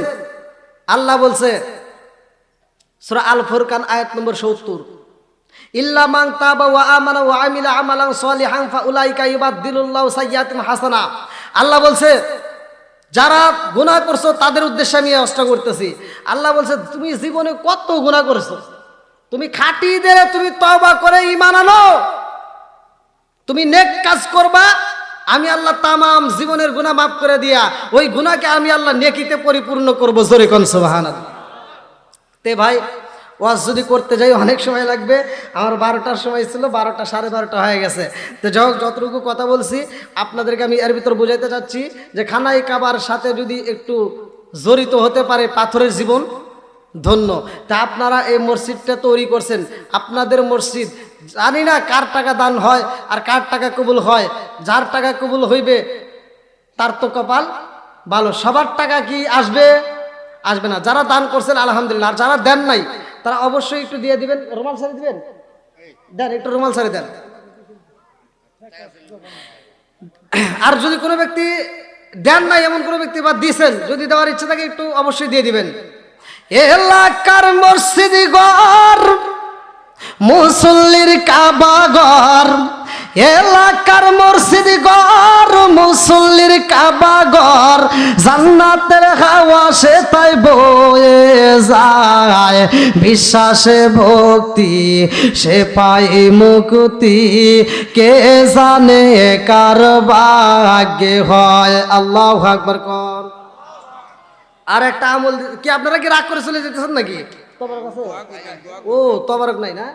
আল্লাহ বলছে সূরা আল ফুরকান আয়াত নম্বর 70, ইল্লা মান তাবা ওয়া আমানা ওয়া আমিলা আমালান সলিহান ফাউলাইকা ইউবাদদিলুল্লাহু সাইয়্যাতিহিম হাসানা। আল্লাহ বলছে যারা গুনাহ করছো তাদের উদ্দেশ্যে আমি এই অস্ত্র করতেছি। আল্লাহ বলছে তুমি জীবনে কত গুনাহ করছো, তুমি খাঁটি দিলে তুমি তওবা করে ঈমান আনো, তুমি নেক কাজ করবা, আমি আল্লাহ তামাম জীবনের গুনাহ মাফ করে দিয়া ওই গুনাহকে আমি আল্লাহ নেকিতে পরিপূর্ণ করব। জোরে কোন সুবহানাল্লাহ। তে ভাই ওয়াজ যদি করতে যাই অনেক সময় লাগবে। আমার 12টার সময় ছিল, 12টা 12:30 হয়ে গেছে। তো যতটুকু কথা বলছি আপনাদেরকে আমি এর ভিতর বোঝাইতে চাচ্ছি যে খানাই কাবার সাথে যদি একটু জড়িত হতে পারে পাথরের জীবন ধন্য। তা আপনারা এই মসজিদটা তৈরি করছেন, আপনাদের মসজিদ, জানি না কার টাকা দান হয় আর কার টাকা কবুল হয়। যার টাকা কবুল হইবে তার তো কপাল ভালো। সবার টাকা কি আসবে? আসবে না। যারা দান করছেন আলহামদুলিল্লাহ, আর যারা দেন নাই তারা অবশ্যই একটু দিয়ে দিবেন। রুমাল সারি দিবেন, দেন একটু রুমাল সারি দেন। আর যদি কোনো ব্যক্তি দেন নাই, এমন কোনো ব্যক্তি বা দিয়েছেন, যদি দেওয়ার ইচ্ছা থাকে একটু অবশ্যই দিয়ে দিবেন। এলাকার মসজিদ ঘর, মুসল্লির কাবা ঘর, এলাকার মসজিদ ঘর, মুসল্লির কাবা ঘর, জান্নাতের হাওয়া সে তাই বয়ে যায়, বিশ্বাসে ভক্তি সে পায় মুক্তি, কে জানে কার ভাগ্যে হয়। আল্লাহু আকবার কর। আর একটা আমল কি আপনারা কি রাগ করে চলে যেতেছেন নাকি? তবারক আছে? ও তবারক নাই না?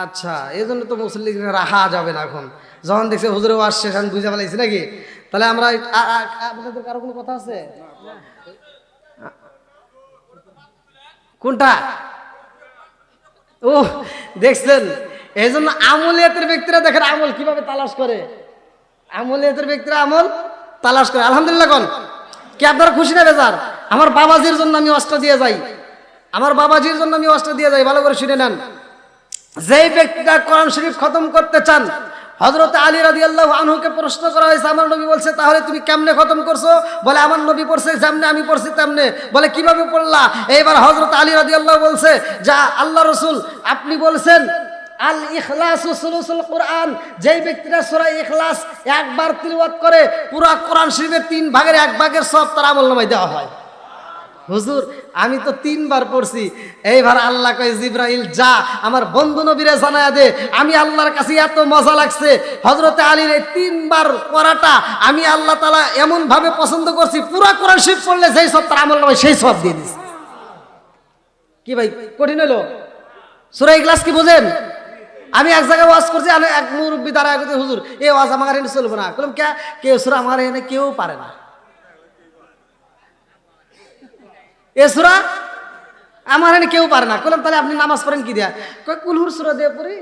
আচ্ছা, এই জন্য তো মুসল্লি রাখা যাবে না। এখন যখন দেখছে হুজুরেও আসছে আমি বুঝে ফেলাইছি নাকি? তাহলে আমরা আপনাদের কারো কোনো কথা আছে? কোনটা? ও দেখছেন, এই জন্য আমলিয়াতের ব্যক্তিরা দেখেন আমল কিভাবে তালাশ করে। আমলিয়াতের ব্যক্তিরা আমল তালাশ করে। আলহামদুলিল্লাহ কোন কি আপনারা খুশি না বেজার? আমার বাবাজির জন্য আমি অস্ত্র দিয়ে যাই, আমার বাবাজির জন্য আমি অস্ত্র দিয়ে যাই। ভালো করে শুনে নেন, যেই ব্যক্তিটা কোরআন শরীফ খতম করতে চান, হযরত আলী রাদিয়াল্লাহু আনহুকে প্রশ্ন করা হয়েছে, আমার নবী বলছে তাহলে তুমি কেমনে খতম করছো? বলে আমার নবী পড়ছে যেমনে আমি পড়ছি তেমনে। বলে কিভাবে পড়লা? এইবার হযরত আলী রাদিয়াল্লাহু বলছে, যা আল্লাহ রাসূল আপনি বলছেন আল ইখলাসু সুলুসুল কোরআন, যেই ব্যক্তিরা সূরা ইখলাস একবার তিলাওয়াত করে পুরো কোরআন শরীফের 3 ভাগের 1 ভাগের সওয়াব তার আমলনামায় দেওয়া হয়। হুজুর আমি তো 3 বার পড়ছি। এইবার আল্লাহ কয় জিবরাইল যা আমার বন্ধু নবীরে জানায়া দে, আমি আল্লাহর কাছে এত মজা লাগছে হযরতে আলীর এই 3 বার পড়াটা আমি আল্লাহ তাআলা এমন ভাবে পছন্দ করছি, পুরো কোরআন শরীফ পড়লে যেই সওয়াব তার আমলনামায় সেই সওয়াব দিয়ে দিছে। কি ভাই কঠিন হলো? সূরা ইখলাস কি বুঝেন? আমি এক জায়গায় ওয়াজ করছি, আমি এক মুরব্বি দাঁড়ায় কইতে হুজুর এই ওয়াজ আমার এখানে চলবে না। বললাম কে? কেউ সূরা আমার এখানে কেউ পারে না, এ সূরা আমার এখানে কেউ পারে না। বললাম তাহলে আপনি নামাজ পড়েন কি দিয়া? কই কুলহুর সূরা দিয়ে পড়ি।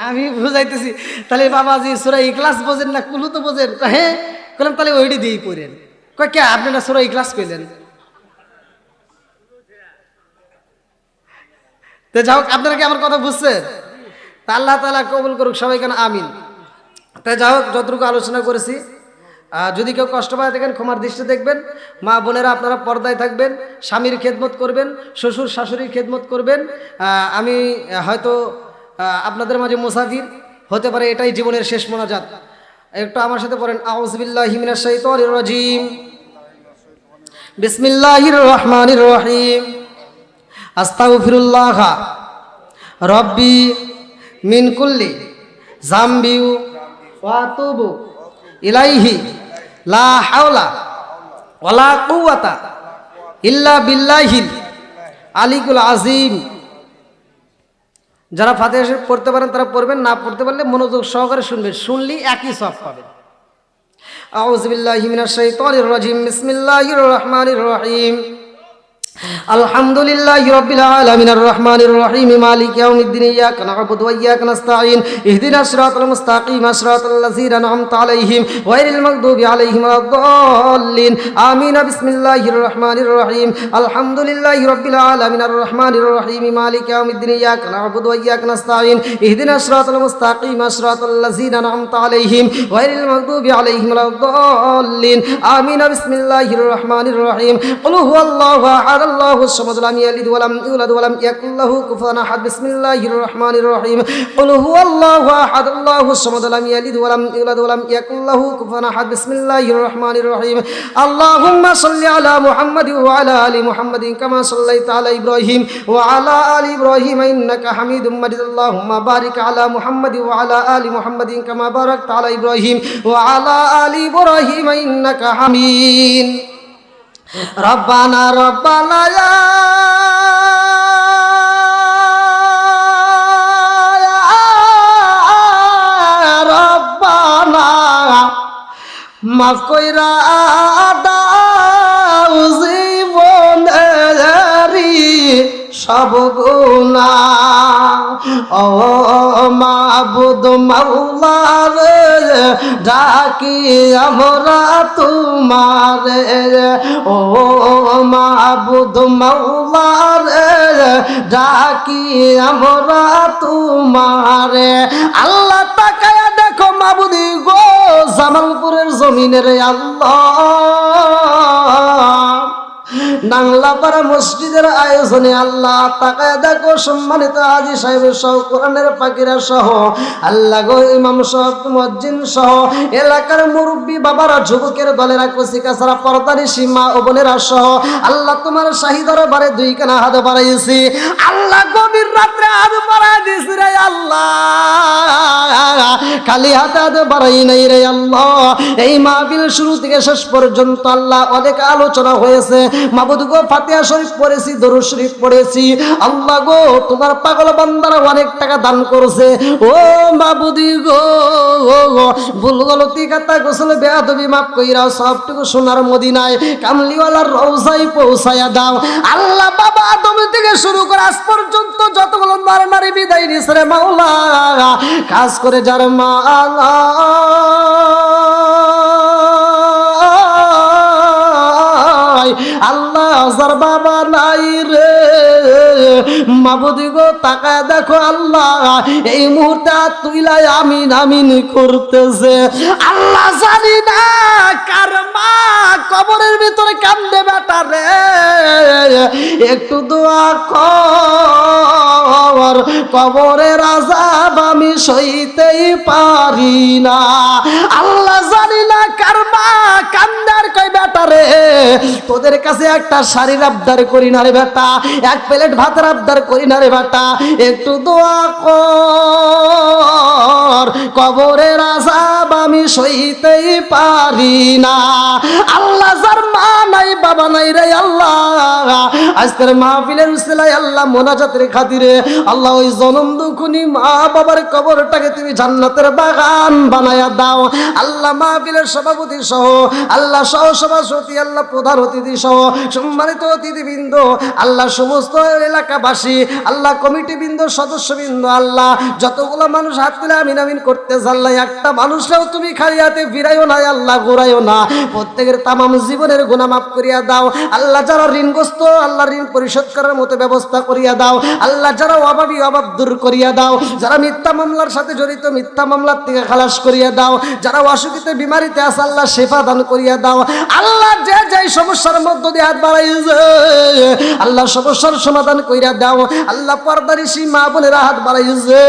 আমি বুঝাইতেছি তাহলে বাবাজি সূরা ইখলাস বোঝেন না, কুলহু তো বোঝেন। হ্যাঁ। বললাম তাহলে ওইটি দিয়েই পড়েন। কই কে আপনি না সূরা ইখলাস কইলেন? তো যাও, আপনারা কি আমার কথা বুঝছেন? তা আল্লাহ তাআলা কবুল করুক সবাই, কেন আমিন। তাই যাই হোক, যতটুকু আলোচনা করেছি, যদি কেউ কষ্ট পায় দেখেন ক্ষমার দৃষ্টি দেখবেন। মা বোনেরা আপনারা পর্দায় থাকবেন, স্বামীর খেদমত করবেন, শ্বশুর শাশুড়ির খেদমত করবেন। আমি হয়তো আপনাদের মাঝে মুসাফির হতে পারে, এটাই জীবনের শেষ মোনাজাত। একটু আমার সাথে পড়েন আউযু বিল্লাহি মিনাশ শাইতানির রাজিম, বিসমিল্লাহির রহমানির রহিম, আস্তাগফিরুল্লাহ রব্বি মিন কুল্লি যামবি ওয়া আতুবু ইলাইহি লা হাওলা ওয়ালা কুওয়াতা ইল্লা বিল্লাহিল আলিকুল আযীম। যারা ফাতিহা শরীফ পড়তে পারেন তারা পড়বেন, না পড়তে পারলে মনোযোগ সহকারে শুনবেন, শুনলেই একই সওয়াব পাবেন। আউযু বিল্লাহি মিনাশ শাইতানির রাজিম, বিসমিল্লাহির রহমানির রহিম, আলহামদুলিল্লাহি রাব্বিল আলামিন আর রহমানির রহিম মালিক ইয়াউমিদ্দিন ইয়াকা না'বুদু ওয়া ইয়াকা নাস্তাঈন ইহদিনাস সিরাতাল মুস্তাকিম সিরাতাল লাযিনা আন'আমতা আলাইহিম গায়রিল মাগদুবি আলাইহিম ওয়ালাদ-দাল্লিন আমিন বিসমিল্লাহির রহমানির রহিম আলহামদুলিল্লাহি রাব্বিল আলামিন আর রহমানির রহিম মালিক ইয়াউমিদ্দিন ইয়াকা না'বুদু ওয়া ইয়াকা নাস্তাঈন ইহদিনাস সিরাতাল মুস্তাকিম সিরাতাল লাযিনা আন'আমতা আলাইহিম গায়রিল মাগদুবি আলাইহিম ওয়ালাদ-দাল্লিন আমিন বিসমিল্লাহির রহমানির রহিম কুল হুয়াল্লাহু আহাদ আল্লাহুস সামাদ লাম ইয়ালিদ ওয়া লাম ইউলাদ ওয়া লাম ইয়াকুল লাহু কুফুয়ান আহাদ বিসমিল্লাহির রহমানির রহিম কুল হুয়াল্লাহু আহাদ আল্লাহুস সামাদ লাম ইয়ালিদ ওয়া লাম ইউলাদ ওয়া লাম ইয়াকুল লাহু কুফুয়ান আহাদ বিসমিল্লাহির রহমানির রহিম আল্লাহুম্মা সাল্লি আলা মুহাম্মাদ ওয়া আলা আলি মুহাম্মাদিন কামা সাল্লাইতা আলা ইব্রাহিম ওয়া আলা আলি ইব্রাহিম ইন্নাকা হামিদুম মাজিদ আল্লাহুম্মা বারিক আলা মুহাম্মাদ ওয়া আলা আলি মুহাম্মাদিন কামা বারাকতা আলা ইব্রাহিম ওয়া আলা আলি ইব্রাহিম ইন্নাকা হামিদ রব্বানা রব্বানা ইয়া রব্বানা মাফ কইরা দাও জীবনেরি সব গুনাহ ও মাবুদ মাওলা রে ডাকি আমরা তোমারে ও মাবুদ মাওলা রে ডাকি আমরা তোমারে আল্লাহ তাকায়া দেখো মাবুদি গো জামালপুরের জমিনের আল্লাহ নাংলাপাড়া মসজিদের আয়োজনে আল্লাহ তাকায় দেখো সম্মানিত হাজী সাহেব সহ কোরআনের পাখিরা সহ আল্লাহ গো ইমাম সহ মুয়াজ্জিন সহ এলাকার মুরব্বী বাবারা যুবকের দলেরা কচিকাছাড়া পর্দারি সীমা ও বোনেরা সহ আল্লাহ তোমার শাহী দরবারে দুই কানা হাত বাড়াইছি আল্লাহ গভীর রাত্রে হাত বাড়াই দিছি রে আল্লাহ খালি হাতে হাত বাড়াই নাই রে আল্লাহ এই মাহফিল শুরু থেকে শেষ পর্যন্ত আল্লাহ অনেক আলোচনা হয়েছে মাবুদ গো ফাতিহা শরীফ পড়েছি দরুদ শরীফ পড়েছি আল্লাহ গো তোমার পাগল বান্দারা অনেক টাকা দান করেছে ও মাবুদি গো ভুল গলতি কথা গোসল বেয়াদবি মাফ কইরা সবটুকু সোনার মদিনায় কামলিওয়ালার রওজায় পৌঁছায়া দাও আল্লাহ বাবা আদম থেকে শুরু করে আজ পর্যন্ত যতগুলো নারী বিদায় নিছে রে মাওলা খাস করে যার মা আল্লাহ যার বাবা নাই রে মাবুদি গো তাকায় দেখো আল্লাহ এই মুহূর্তে তুইলাই আমিন আমিন করতেছে আল্লাহ জানি না কার মা কবরের ভিতরে কান্দে বেটা রে একটু দোয়া কর কবরের আযাব আমি সইতেই পারি না আল্লাহ জানি না কার মা কান্দার কই বেটা রে তোদের কাছে একটা শাড়ির আবদার করি না রে বেটা এক প্লেট ভাতের আবদার করি না রে বেটা একটু দোয়া কর কবরের আযাব আমি সইতেই পারি না আল্লাহ যার মা নাই বাবা নাই রে আল্লাহ আজকের মাহফিলের উসিলায় আল্লাহ মোনাজাতের খাতিরে আল্লাহ ওই জনম দুঃখনী মা বাবার কবরটাকে তুমি জান্নাতের বাগান বানায়া দাও আল্লাহ মাহফিলের সভাপতি সহ আল্লাহ সহ সভাপতি আল্লাহ প্রধান অতিথি সহ সম্মানিত অতিথিবৃন্দ আল্লাহ সমস্ত এলাকাবাসী আল্লাহ কমিটিবৃন্দ সদস্যবৃন্দ আল্লাহ যতগুলো মানুষ হাত তুলে আমিন আমিন করতে আল্লাহ একটা মানুষরাও তুমি খালি হাতে ফিরাইও না আল্লাহ ঘুরাইও না প্রত্যেকের তামাম জীবনের গুনাহ মাফ করিয়া দাও আল্লাহ যারা ঋণগ্রস্ত আল্লাহ ঋণ পরিশোধ করার মতো ব্যবস্থা করিয়া দাও আল্লাহ যারা অভাবী অভাব দূর করিয়া দাও যারা মিথ্যা মামলার সাথে জড়িত মিথ্যা মামলার থেকে খালাস করিয়া দাও যারা অসুখীতে বিমারিতে আছে আল্লাহ শেফা দান করিয়া দাও আল্লাহ যে যে সমস্যার মধ্য দিয়ে হাত বাড়াইছে আল্লাহ সমস্যার সমাধান কইরা দাও আল্লাহ পর্দানিশী মা বোনেরা হাত বাড়াইছে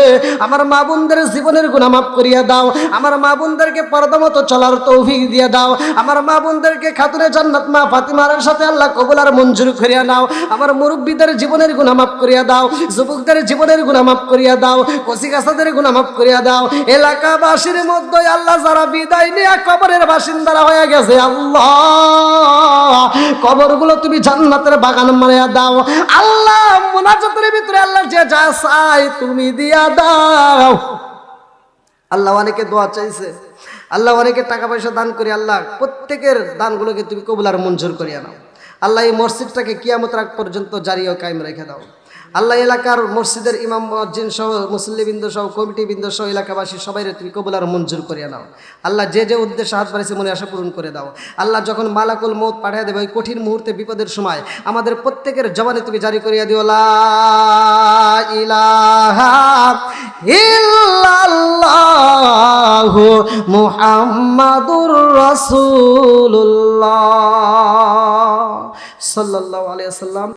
আমার মা বোনদের জীবনের গুনাহ মাফ করিয়া দাও আমার মা বোনদেরকে পর্দা মতো চলার তৌফিক দিয়ে দাও আমার মা বোনদেরকে খাতুনে জান্নাত মা ফাতিমার সাথে আল্লাহ কবুল আর মঞ্জুর করিয়া নাও আমার মুরব্বীদের জীবনের গুনাহ মাফ করিয়া দাও যুবকদের জীবনের গুনাহ মাফ করিয়া দাও কচিকাছাদের গুনাহ মাফ করিয়া দাও এলাকাবাসীর মধ্যে আল্লাহ যারা বিদায় নিয়ে কবরের বাসিন্দারা হয়ে গেছে আল্লাহ কবরগুলো তুমি জান্নাতের বাগান বানায়া দাও আল্লাহ মুনাজাতের ভিতরে আল্লাহ যে যা চাই তুমি দিয়া দাও আল্লাহ অনেকে দোয়া চাইছে আল্লাহ অনেকে টাকা পয়সা দান করে আল্লাহ প্রত্যেকের দানগুলোকে তুমি কবুল আর মঞ্জুর করিয়া নাও আল্লাহ এই মসজিদটাকে কিয়ামত রাত পর্যন্ত জারি ও কায়েম রেখে দাও। আল্লাহ এলাকার মসজিদের ইমাম মুয়াজ্জিন সহ মুসল্লিবৃন্দ সহ কমিটিবৃন্দ সহ এলাকাবাসী সবাই তুমি কবুল আর মঞ্জুর করিয়া নাও। আল্লাহ যে যে উদ্দেশ্যে হাত বাড়িয়েছে মনে আশা পূরণ করে দাও। আল্লাহ যখন মালাকুল মউত পাঠিয়ে দেবে ওই কঠিন মুহূর্তে বিপদের সময় আমাদের প্রত্যেকের জবানে তুমি জারি করিয়া দিও লা ইলাহা ইল্লাল্লাহু মুহাম্মাদুর রাসূলুল্লাহ সাল্লাল্লাহু আলাইহি ওয়াসাল্লাম।